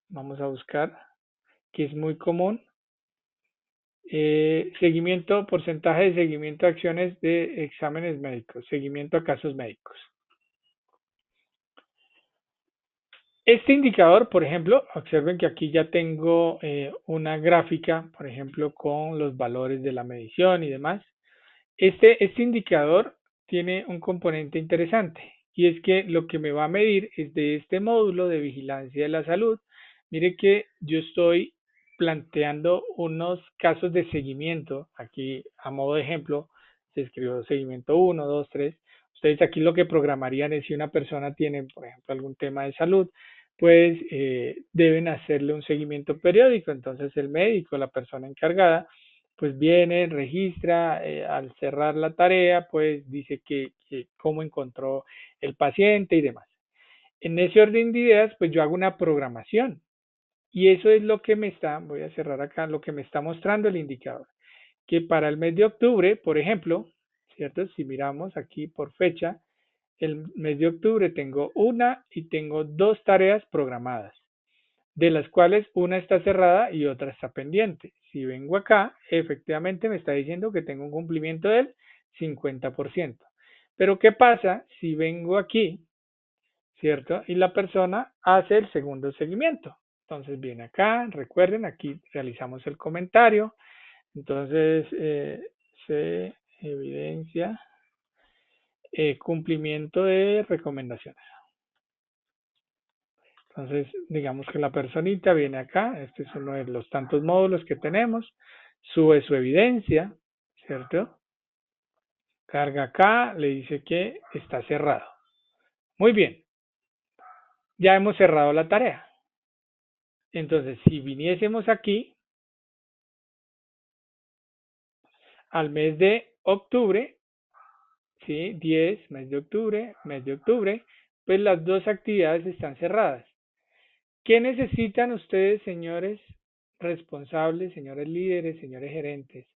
Vamos a buscar, que es muy común. Seguimiento, porcentaje de seguimiento a acciones de exámenes médicos, seguimiento a casos médicos. Este indicador, por ejemplo, observen que aquí ya tengo una gráfica, por ejemplo, con los valores de la medición y demás. Este indicador tiene un componente interesante y es que lo que me va a medir es de este módulo de vigilancia de la salud. Mire que yo estoy planteando unos casos de seguimiento. Aquí, a modo de ejemplo, se escribió seguimiento 1, 2, 3. Ustedes aquí lo que programarían es si una persona tiene, por ejemplo, algún tema de salud, pues deben hacerle un seguimiento periódico. Entonces el médico, la persona encargada, pues viene, registra, al cerrar la tarea, pues dice que cómo encontró el paciente y demás. En ese orden de ideas, pues yo hago una programación y eso es lo que me está, voy a cerrar acá, lo que me está mostrando el indicador. Que para el mes de octubre, por ejemplo, ¿cierto? Si miramos aquí por fecha, el mes de octubre tengo una y tengo dos tareas programadas, de las cuales una está cerrada y otra está pendiente. Si vengo acá, efectivamente me está diciendo que tengo un cumplimiento del 50%. Pero ¿qué pasa si vengo aquí, cierto? Y la persona hace el segundo seguimiento. Entonces viene acá, recuerden, aquí realizamos el comentario. Entonces se evidencia cumplimiento de recomendaciones. Entonces, digamos que la personita viene acá, este es uno de los tantos módulos que tenemos, sube su evidencia, ¿cierto? Carga acá, le dice que está cerrado. Muy bien, ya hemos cerrado la tarea. Entonces, si viniésemos aquí al mes de octubre, ¿sí? 10, mes de octubre, pues las dos actividades están cerradas. ¿Qué necesitan ustedes, señores responsables, señores líderes, señores gerentes?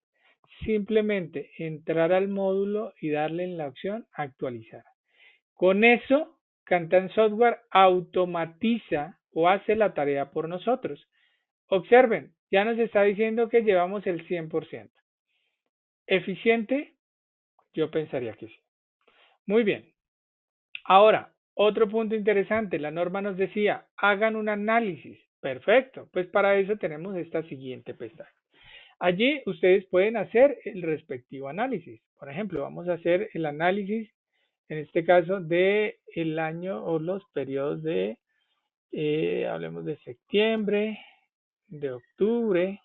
Simplemente entrar al módulo y darle en la opción actualizar. Con eso, Kantan Software automatiza o hace la tarea por nosotros. Observen, ya nos está diciendo que llevamos el 100%. ¿Eficiente? Yo pensaría que sí. Muy bien. Ahora, otro punto interesante, la norma nos decía, hagan un análisis. Perfecto, pues para eso tenemos esta siguiente pestaña. Allí ustedes pueden hacer el respectivo análisis. Por ejemplo, vamos a hacer el análisis, en este caso, de el año o los periodos de, hablemos de septiembre, de octubre,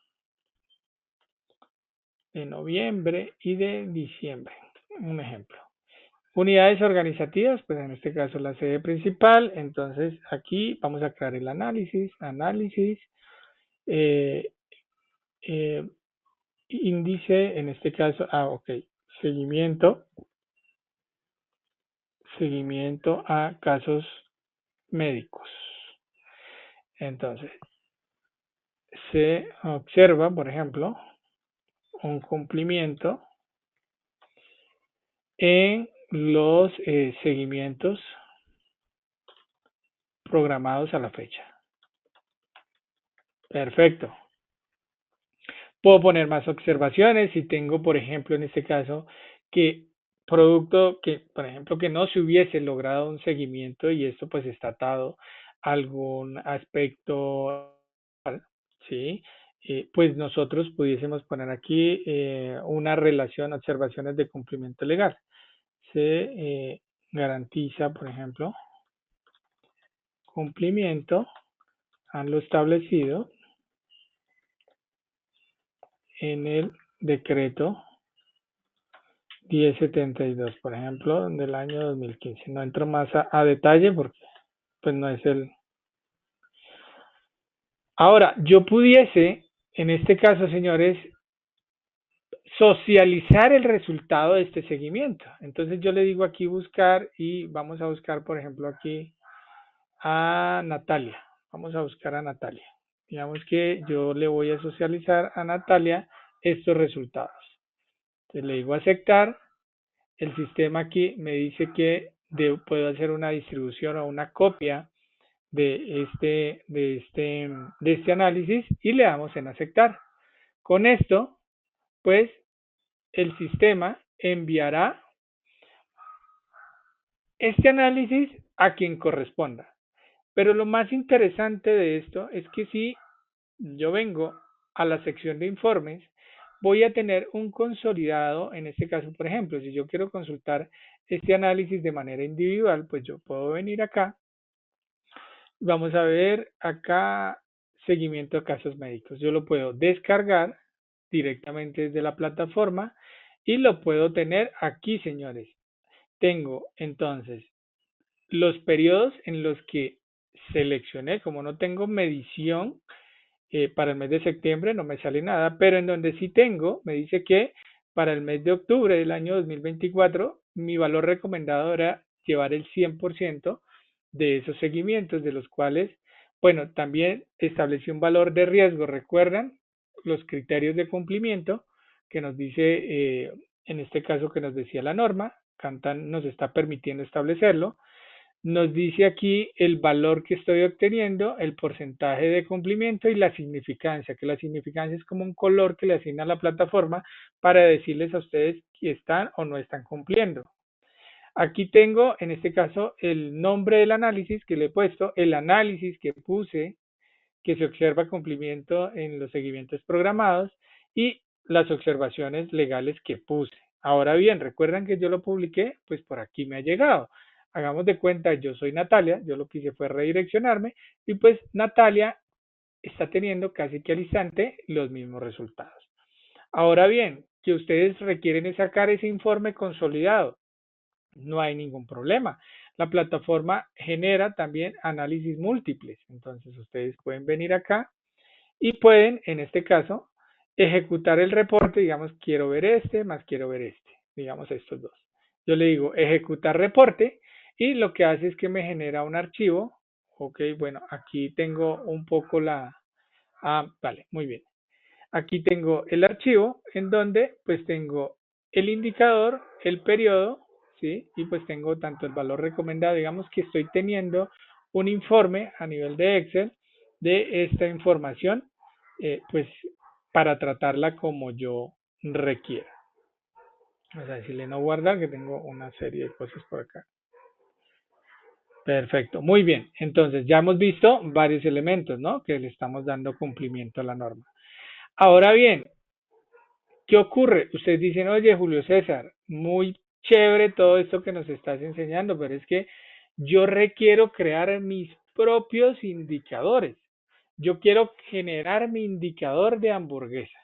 de noviembre y de diciembre. Un ejemplo. Unidades organizativas, pues en este caso la sede principal. Entonces aquí vamos a crear el análisis, eh, eh, índice, en este caso, ok, seguimiento, seguimiento a casos médicos. Entonces, se observa, por ejemplo, un cumplimiento en los seguimientos programados a la fecha. Perfecto. Puedo poner más observaciones si tengo, por ejemplo, en este caso, que producto que, por ejemplo, que no se hubiese logrado un seguimiento y esto pues está atado a algún aspecto, ¿sí? Pues nosotros pudiésemos poner aquí una relación, observaciones de cumplimiento legal. Se garantiza, por ejemplo, cumplimiento a lo establecido en el decreto 1072, por ejemplo, del año 2015. No entro más a detalle porque pues no es el... Ahora, yo pudiese, en este caso, señores, socializar el resultado de este seguimiento. Entonces yo le digo aquí buscar y vamos a buscar, por ejemplo, aquí a Natalia. Vamos a buscar a Natalia. Digamos que yo le voy a socializar a Natalia estos resultados. Entonces le digo aceptar. El sistema aquí me dice que puedo hacer una distribución o una copia de este análisis y le damos en aceptar. Con esto, pues el sistema enviará este análisis a quien corresponda. Pero lo más interesante de esto es que si yo vengo a la sección de informes, voy a tener un consolidado, en este caso, por ejemplo, si yo quiero consultar este análisis de manera individual, pues yo puedo venir acá. Vamos a ver acá seguimiento a casos médicos. Yo lo puedo descargar directamente desde la plataforma y lo puedo tener aquí, señores. Tengo entonces los periodos en los que seleccioné, como no tengo medición para el mes de septiembre, no me sale nada, pero en donde sí tengo, me dice que para el mes de octubre del año 2024, mi valor recomendado era llevar el 100% de esos seguimientos, de los cuales, bueno, también establecí un valor de riesgo, recuerdan los criterios de cumplimiento que nos dice, en este caso que nos decía la norma, Cantan nos está permitiendo establecerlo, nos dice aquí el valor que estoy obteniendo, el porcentaje de cumplimiento y la significancia, que la significancia es como un color que le asigna a la plataforma para decirles a ustedes si están o no están cumpliendo. Aquí tengo, en este caso, el nombre del análisis que le he puesto, el análisis que puse, que se observa cumplimiento en los seguimientos programados y las observaciones legales que puse. Ahora bien, recuerdan que yo lo publiqué, pues por aquí me ha llegado. Hagamos de cuenta, yo soy Natalia, yo lo que hice fue redireccionarme y pues Natalia está teniendo casi que al instante los mismos resultados. Ahora bien, que ustedes requieren sacar ese informe consolidado, no hay ningún problema. La plataforma genera también análisis múltiples, entonces ustedes pueden venir acá y pueden, en este caso, ejecutar el reporte, digamos, quiero ver este, más quiero ver este, digamos estos dos. Yo le digo ejecutar reporte y lo que hace es que me genera un archivo. Ok, bueno, aquí tengo un poco vale, muy bien. Aquí tengo el archivo en donde pues tengo el indicador, el periodo, ¿sí? Y pues tengo tanto el valor recomendado, digamos que estoy teniendo un informe a nivel de Excel de esta información, pues para tratarla como yo requiera. Vamos a decirle no guardar, que tengo una serie de cosas por acá. Perfecto, muy bien. Entonces ya hemos visto varios elementos, ¿no? Que le estamos dando cumplimiento a la norma. Ahora bien, ¿qué ocurre? Ustedes dicen, oye, Julio César, muy chévere todo esto que nos estás enseñando, pero es que yo requiero crear mis propios indicadores. Yo quiero generar mi indicador de hamburguesa,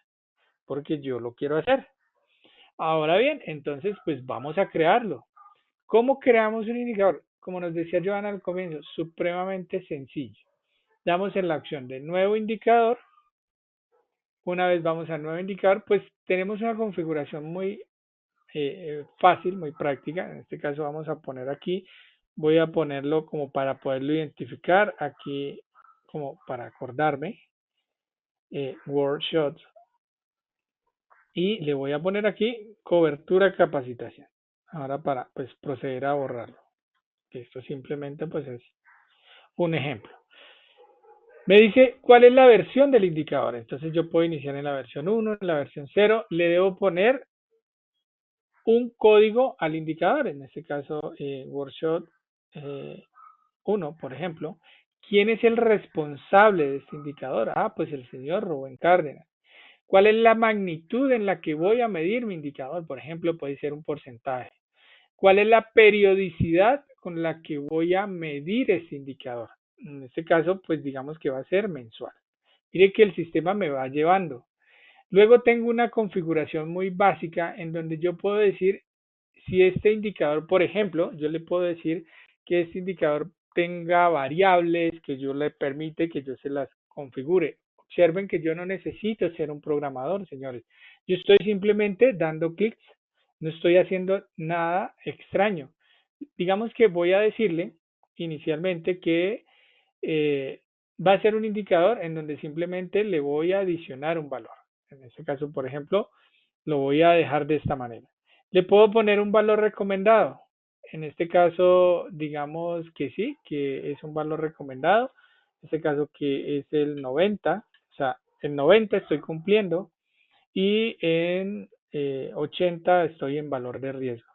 porque yo lo quiero hacer. Ahora bien, entonces, pues vamos a crearlo. ¿Cómo creamos un indicador? Como nos decía Joana al comienzo, supremamente sencillo. Damos en la opción de nuevo indicador. Una vez vamos a nuevo indicador, pues tenemos una configuración muy fácil, muy práctica. En este caso vamos a poner aquí, voy a ponerlo como para poderlo identificar, aquí como para acordarme, workshops, y le voy a poner aquí cobertura capacitación. ahora para pues proceder a borrarlo. Esto simplemente pues es un ejemplo. Me dice cuál es la versión del indicador. Entonces yo puedo iniciar en la versión 1, en la versión 0. Le debo poner un código al indicador. En este caso, workshop 1, por ejemplo. ¿Quién es el responsable de este indicador? Ah, pues el señor Rubén Cárdenas. ¿Cuál es la magnitud en la que voy a medir mi indicador? Por ejemplo, puede ser un porcentaje. ¿Cuál es la periodicidad con la que voy a medir este indicador? En este caso, pues digamos que va a ser mensual. Mire que el sistema me va llevando. Luego tengo una configuración muy básica en donde yo puedo decir si este indicador, por ejemplo, yo le puedo decir que este indicador tenga variables que yo le permite que yo se las configure. Observen que yo no necesito ser un programador, señores. Yo estoy simplemente dando clics, no estoy haciendo nada extraño. Digamos que voy a decirle inicialmente que eh, va a ser un indicador en donde simplemente le voy a adicionar un valor. En este caso, por ejemplo, lo voy a dejar de esta manera. Le puedo poner un valor recomendado. En este caso, digamos que sí, que es un valor recomendado. En este caso que es el 90, o sea, en 90 estoy cumpliendo y en 80 estoy en valor de riesgo.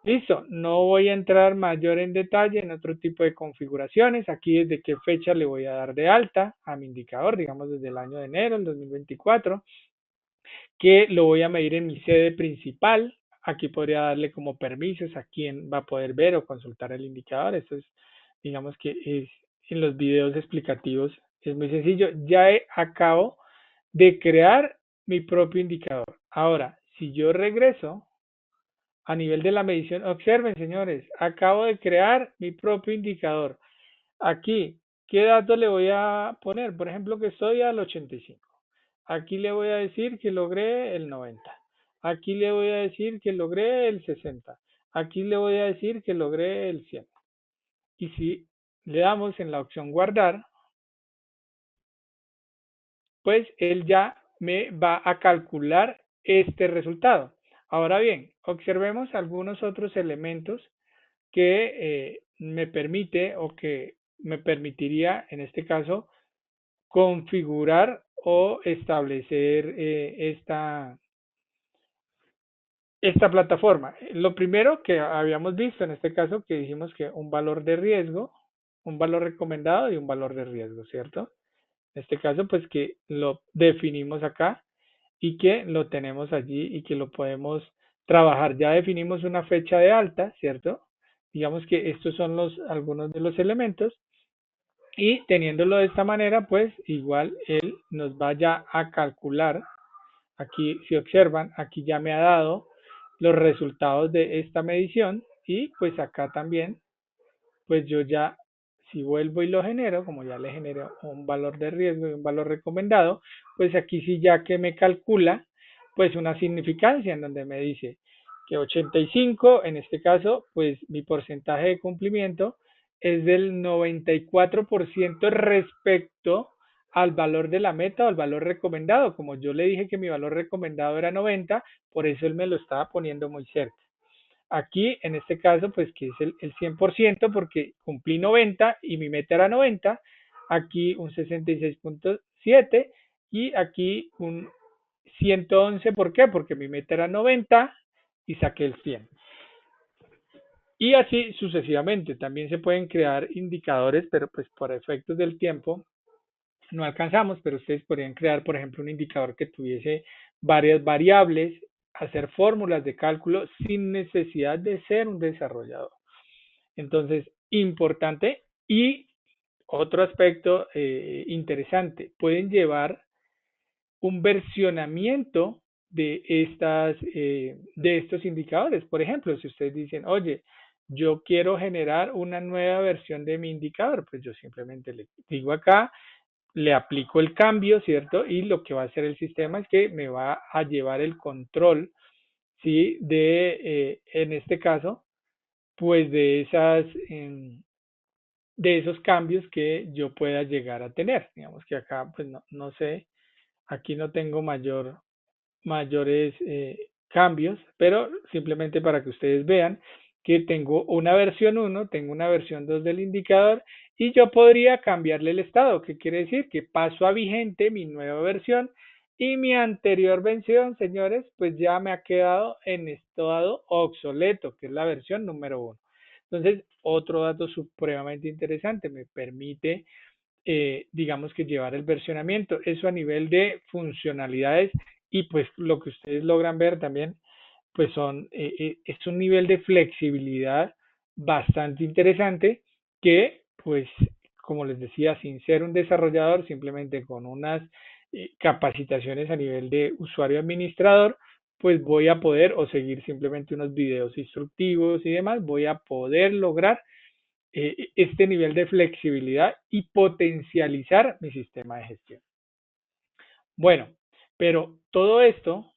Listo, no voy a entrar mayor en detalle en otro tipo de configuraciones. Aquí desde qué fecha le voy a dar de alta a mi indicador, digamos desde el año de enero del 2024, que lo voy a medir en mi sede principal. Aquí podría darle como permisos a quien va a poder ver o consultar el indicador. Esto es, digamos que es en los videos explicativos, es muy sencillo. Ya acabo de crear mi propio indicador. Ahora, si yo regreso a nivel de la medición, observen señores, acabo de crear mi propio indicador. Aquí, ¿qué datos le voy a poner? Por ejemplo, que estoy al 85. Aquí le voy a decir que logré el 90. Aquí le voy a decir que logré el 60. Aquí le voy a decir que logré el 100. Y si le damos en la opción guardar, pues él ya me va a calcular este resultado. Ahora bien, observemos algunos otros elementos que me permite o que me permitiría en este caso configurar o establecer esta plataforma. Lo primero que habíamos visto en este caso que dijimos que un valor de riesgo, un valor recomendado y un valor de riesgo, ¿cierto? En este caso pues que lo definimos acá y que lo tenemos allí y que lo podemos trabajar. Ya definimos una fecha de alta, ¿cierto? Digamos que estos son algunos de los elementos y teniéndolo de esta manera, pues igual él nos vaya a calcular. Aquí, si observan, aquí ya me ha dado los resultados de esta medición y pues acá también, pues yo ya, si vuelvo y lo genero, como ya le genero un valor de riesgo y un valor recomendado, pues aquí sí ya que me calcula, pues una significancia en donde me dice que 85, en este caso, pues mi porcentaje de cumplimiento es del 94% respecto al valor de la meta o al valor recomendado. Como yo le dije que mi valor recomendado era 90, por eso él me lo estaba poniendo muy cerca. Aquí, en este caso, pues que es el 100% porque cumplí 90 y mi meta era 90. Aquí un 66.7 y aquí un 111. ¿Por qué? Porque mi meta era 90 y saqué el 100. Y así sucesivamente. También se pueden crear indicadores, pero pues por efectos del tiempo no alcanzamos, pero ustedes podrían crear, por ejemplo, un indicador que tuviese varias variables, hacer fórmulas de cálculo sin necesidad de ser un desarrollador. Entonces, importante y otro aspecto interesante, pueden llevar un versionamiento de estos indicadores. Por ejemplo, si ustedes dicen, oye, yo quiero generar una nueva versión de mi indicador, pues yo simplemente le digo acá, le aplico el cambio, ¿cierto? Y lo que va a hacer el sistema es que me va a llevar el control, ¿sí? En este caso, pues de esos cambios que yo pueda llegar a tener. Digamos que acá, pues no sé, aquí no tengo mayores cambios, pero simplemente para que ustedes vean que tengo una versión 1, tengo una versión 2 del indicador y yo podría cambiarle el estado, que quiere decir que paso a vigente mi nueva versión y mi anterior versión, señores, pues ya me ha quedado en estado obsoleto, que es la versión número 1. Entonces, otro dato supremamente interesante, me permite, digamos que llevar el versionamiento, eso a nivel de funcionalidades y pues lo que ustedes logran ver también pues es un nivel de flexibilidad bastante interesante que, pues, como les decía, sin ser un desarrollador, simplemente con unas capacitaciones a nivel de usuario administrador, pues voy a poder, o seguir simplemente unos videos instructivos y demás, voy a poder lograr este nivel de flexibilidad y potencializar mi sistema de gestión. Bueno, pero todo esto,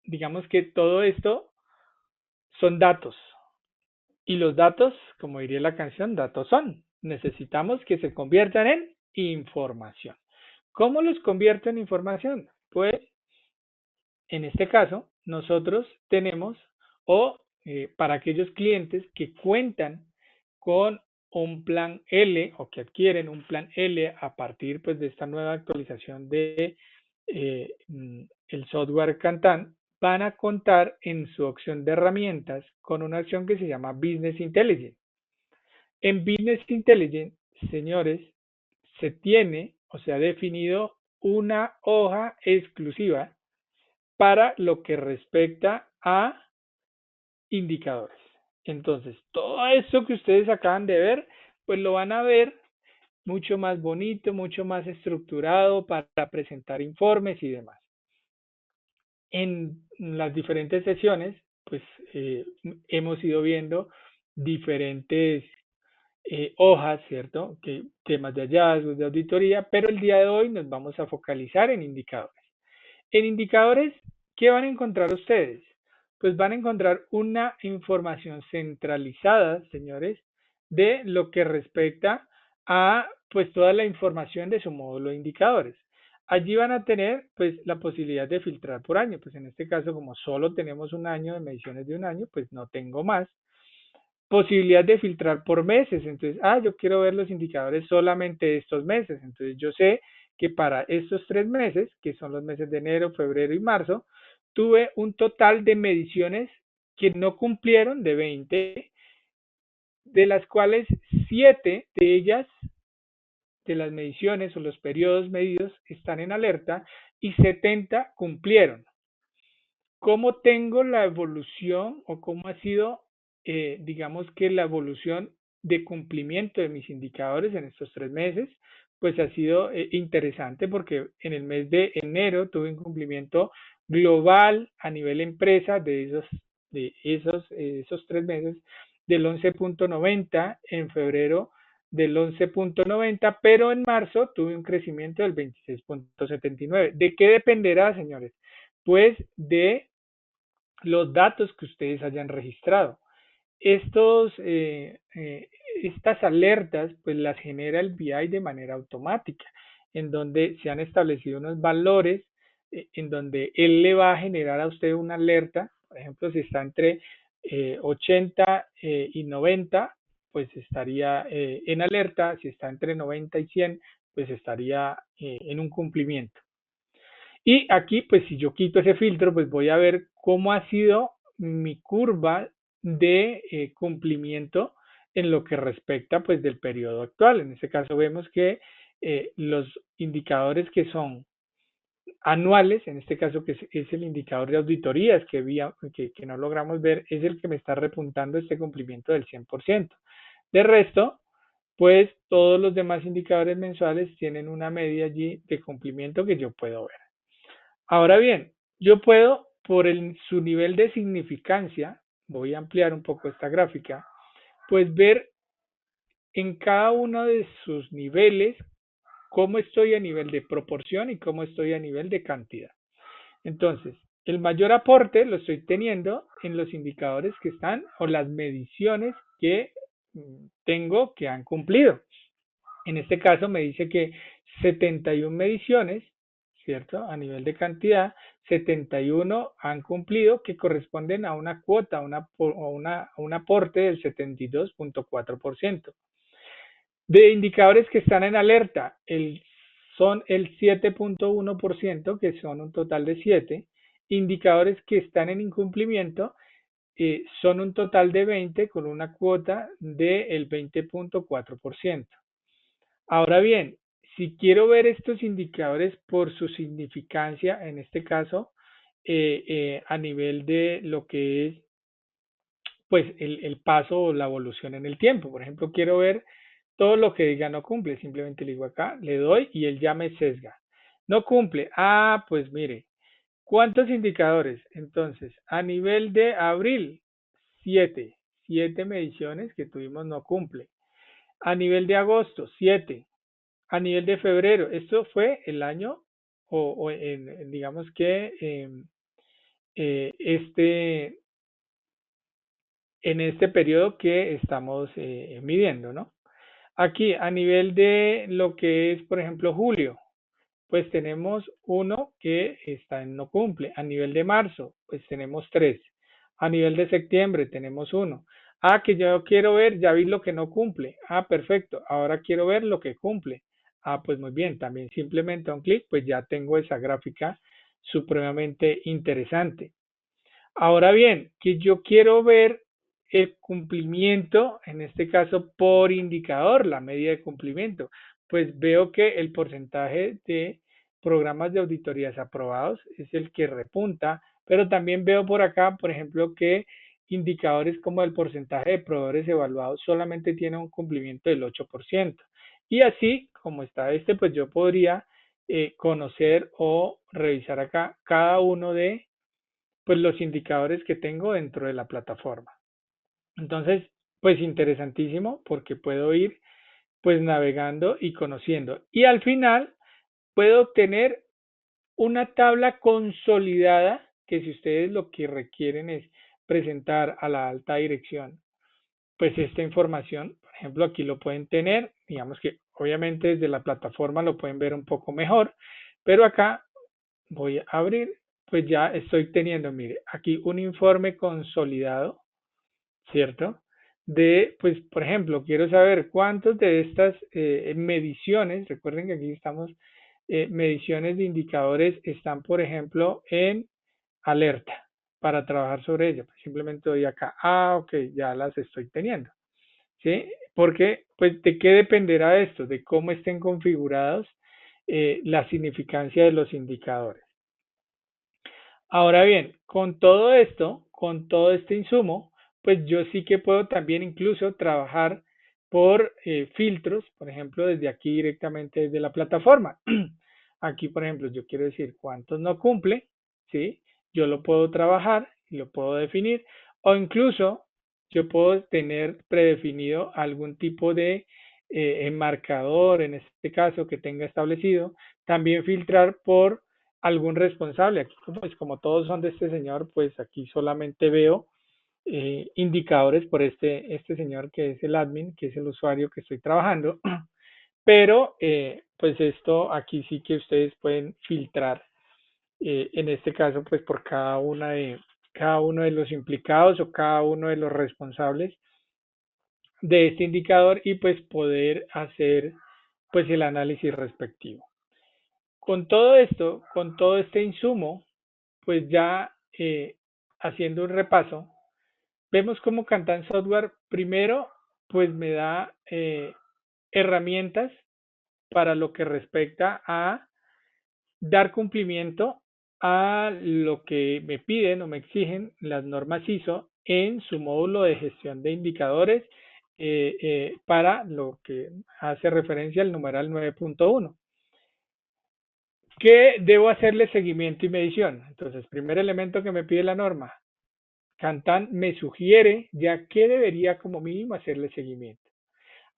digamos que todo esto son datos. Y los datos, como diría la canción, datos son. Necesitamos que se conviertan en información. ¿Cómo los convierto en información? Pues en este caso, nosotros tenemos, o para aquellos clientes que cuentan con un plan L o que adquieren un plan L a partir pues, de esta nueva actualización de el software Kantan, van a contar en su opción de herramientas con una opción que se llama Business Intelligence. En Business Intelligence, señores, se tiene o se ha definido una hoja exclusiva para lo que respecta a indicadores. Entonces, todo eso que ustedes acaban de ver, pues lo van a ver mucho más bonito, mucho más estructurado para presentar informes y demás. En las diferentes sesiones, pues hemos ido viendo diferentes hojas, ¿cierto? Que, temas de hallazgos, de auditoría, pero el día de hoy nos vamos a focalizar en indicadores. En indicadores, ¿qué van a encontrar ustedes? Pues van a encontrar una información centralizada, señores, de lo que respecta a pues toda la información de su módulo de indicadores. Allí van a tener pues la posibilidad de filtrar por año, pues en este caso como solo tenemos un año de mediciones de un año, pues no tengo más. Posibilidad de filtrar por meses, entonces, yo quiero ver los indicadores solamente de estos meses, entonces yo sé que para estos 3 meses, que son los meses de enero, febrero y marzo, tuve un total de mediciones que no cumplieron de 20, de las cuales 7 de ellas, de las mediciones o los periodos medidos, están en alerta y 70 cumplieron. ¿Cómo tengo la evolución o cómo ha sido, digamos que la evolución de cumplimiento de mis indicadores en estos 3 meses? Pues ha sido interesante porque en el mes de enero tuve un cumplimiento global a nivel empresa esos 3 meses del 11.90, en febrero del 11.90, pero en marzo tuve un crecimiento del 26.79. ¿De qué dependerá, señores? Pues de los datos que ustedes hayan registrado. Estas alertas pues las genera el BI de manera automática, en donde se han establecido unos valores en donde él le va a generar a usted una alerta. Por ejemplo, si está entre 80 y 90, pues estaría en alerta. Si está entre 90 y 100, pues estaría en un cumplimiento. Y aquí, pues si yo quito ese filtro, pues voy a ver cómo ha sido mi curva de cumplimiento en lo que respecta pues del periodo actual. En este caso vemos que los indicadores que son anuales, en este caso que es el indicador de auditorías que no logramos ver, es el que me está repuntando este cumplimiento del 100%. De resto, pues todos los demás indicadores mensuales tienen una media allí de cumplimiento que yo puedo ver. Ahora bien, yo puedo, su nivel de significancia, voy a ampliar un poco esta gráfica, pues ver en cada uno de sus niveles cómo estoy a nivel de proporción y cómo estoy a nivel de cantidad. Entonces, el mayor aporte lo estoy teniendo en los indicadores que están o las mediciones que tengo que han cumplido. En este caso me dice que 71 mediciones ¿cierto? A nivel de cantidad, 71 han cumplido, que corresponden a una cuota, a un aporte del 72.4%. De indicadores que están en alerta, son el 7.1%, que son un total de 7. Indicadores que están en incumplimiento, son un total de 20 con una cuota del 20.4%. Ahora bien, si quiero ver estos indicadores por su significancia, en este caso, a nivel de lo que es pues el paso o la evolución en el tiempo. Por ejemplo, quiero ver todo lo que diga no cumple. Simplemente le digo acá, le doy y él ya me sesga. No cumple. Ah, pues mire, ¿cuántos indicadores? Entonces, a nivel de abril, 7. 7 mediciones que tuvimos no cumple. A nivel de agosto, 7. A nivel de febrero, esto fue el año digamos que en este periodo que estamos midiendo, ¿no? Aquí, a nivel de lo que es, por ejemplo, julio, pues tenemos uno que está en no cumple. A nivel de marzo, pues tenemos 3. A nivel de septiembre tenemos uno. Ah, que yo quiero ver, ya vi lo que no cumple. Ah, perfecto. Ahora quiero ver lo que cumple. Ah, pues muy bien. También simplemente a un clic, pues ya tengo esa gráfica supremamente interesante. Ahora bien, que yo quiero ver el cumplimiento, en este caso por indicador, la media de cumplimiento, pues veo que el porcentaje de programas de auditorías aprobados es el que repunta, pero también veo por acá, por ejemplo, que indicadores como el porcentaje de proveedores evaluados solamente tiene un cumplimiento del 8%. Y así, como está este, pues yo podría conocer o revisar acá cada uno de pues los indicadores que tengo dentro de la plataforma. Entonces, pues interesantísimo porque puedo ir pues navegando y conociendo. Y al final puedo obtener una tabla consolidada que si ustedes lo que requieren es presentar a la alta dirección, pues esta información, por ejemplo, aquí lo pueden tener, digamos que obviamente desde la plataforma lo pueden ver un poco mejor, pero acá voy a abrir, pues ya estoy teniendo, mire, aquí un informe consolidado, ¿cierto? De, pues, por ejemplo, quiero saber cuántos de estas mediciones, recuerden que aquí estamos, mediciones de indicadores están, por ejemplo, en alerta para trabajar sobre ello. Pues simplemente doy acá, ah, ok, ya las estoy teniendo, ¿sí? Porque, pues, ¿de qué dependerá esto? De cómo estén configurados la significancia de los indicadores. Ahora bien, con todo esto, con todo este insumo, pues yo sí que puedo también incluso trabajar por filtros, por ejemplo, desde aquí directamente desde la plataforma. Aquí, por ejemplo, yo quiero decir cuántos no cumple, ¿sí? Yo lo puedo trabajar y lo puedo definir, o incluso yo puedo tener predefinido algún tipo de marcador, en este caso, que tenga establecido, también filtrar por algún responsable. Aquí, pues, como todos son de este señor, pues aquí solamente veo indicadores por este señor que es el admin, que es el usuario que estoy trabajando, pero pues esto aquí sí que ustedes pueden filtrar, en este caso, pues por cada uno de los implicados o cada uno de los responsables de este indicador y pues poder hacer pues el análisis respectivo. Con todo esto, con todo este insumo, pues ya haciendo un repaso, vemos cómo Kantan Software primero pues me da herramientas para lo que respecta a dar cumplimiento a lo que me piden o me exigen las normas ISO en su módulo de gestión de indicadores para lo que hace referencia al numeral 9.1. ¿Qué debo hacerle seguimiento y medición? Entonces, primer elemento que me pide la norma, Kantan me sugiere ya que debería como mínimo hacerle seguimiento.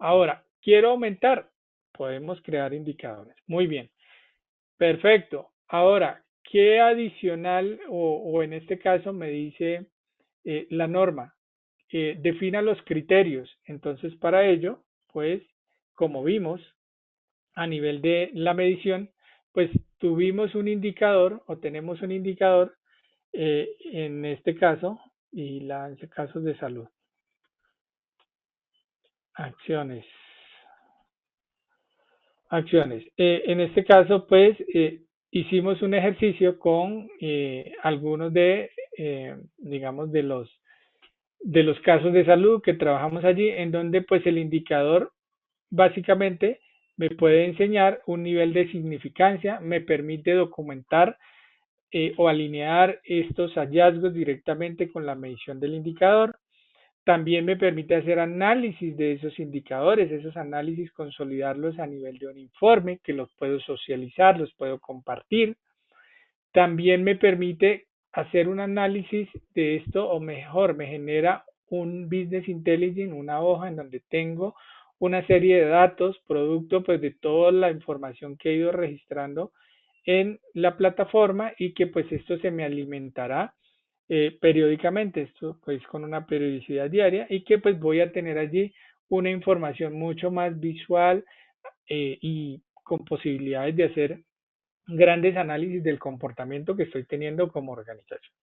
Ahora, quiero aumentar, podemos crear indicadores. Muy bien, perfecto. Ahora, ¿qué adicional o en este caso me dice la norma? Defina los criterios. Entonces, para ello, pues, como vimos a nivel de la medición, pues tuvimos un indicador o tenemos un indicador en este caso y casos de salud. Acciones. Acciones. En este caso, pues, hicimos un ejercicio con algunos digamos, de los casos de salud que trabajamos allí, en donde, pues, el indicador básicamente me puede enseñar un nivel de significancia, me permite documentar o alinear estos hallazgos directamente con la medición del indicador. También me permite hacer análisis de esos indicadores, esos análisis, consolidarlos a nivel de un informe que los puedo socializar, los puedo compartir. También me permite hacer un análisis de esto, o mejor, me genera un business intelligence, una hoja en donde tengo una serie de datos, producto pues de toda la información que he ido registrando en la plataforma, y que pues esto se me alimentará periódicamente, esto pues con una periodicidad diaria, y que pues voy a tener allí una información mucho más visual y con posibilidades de hacer grandes análisis del comportamiento que estoy teniendo como organización.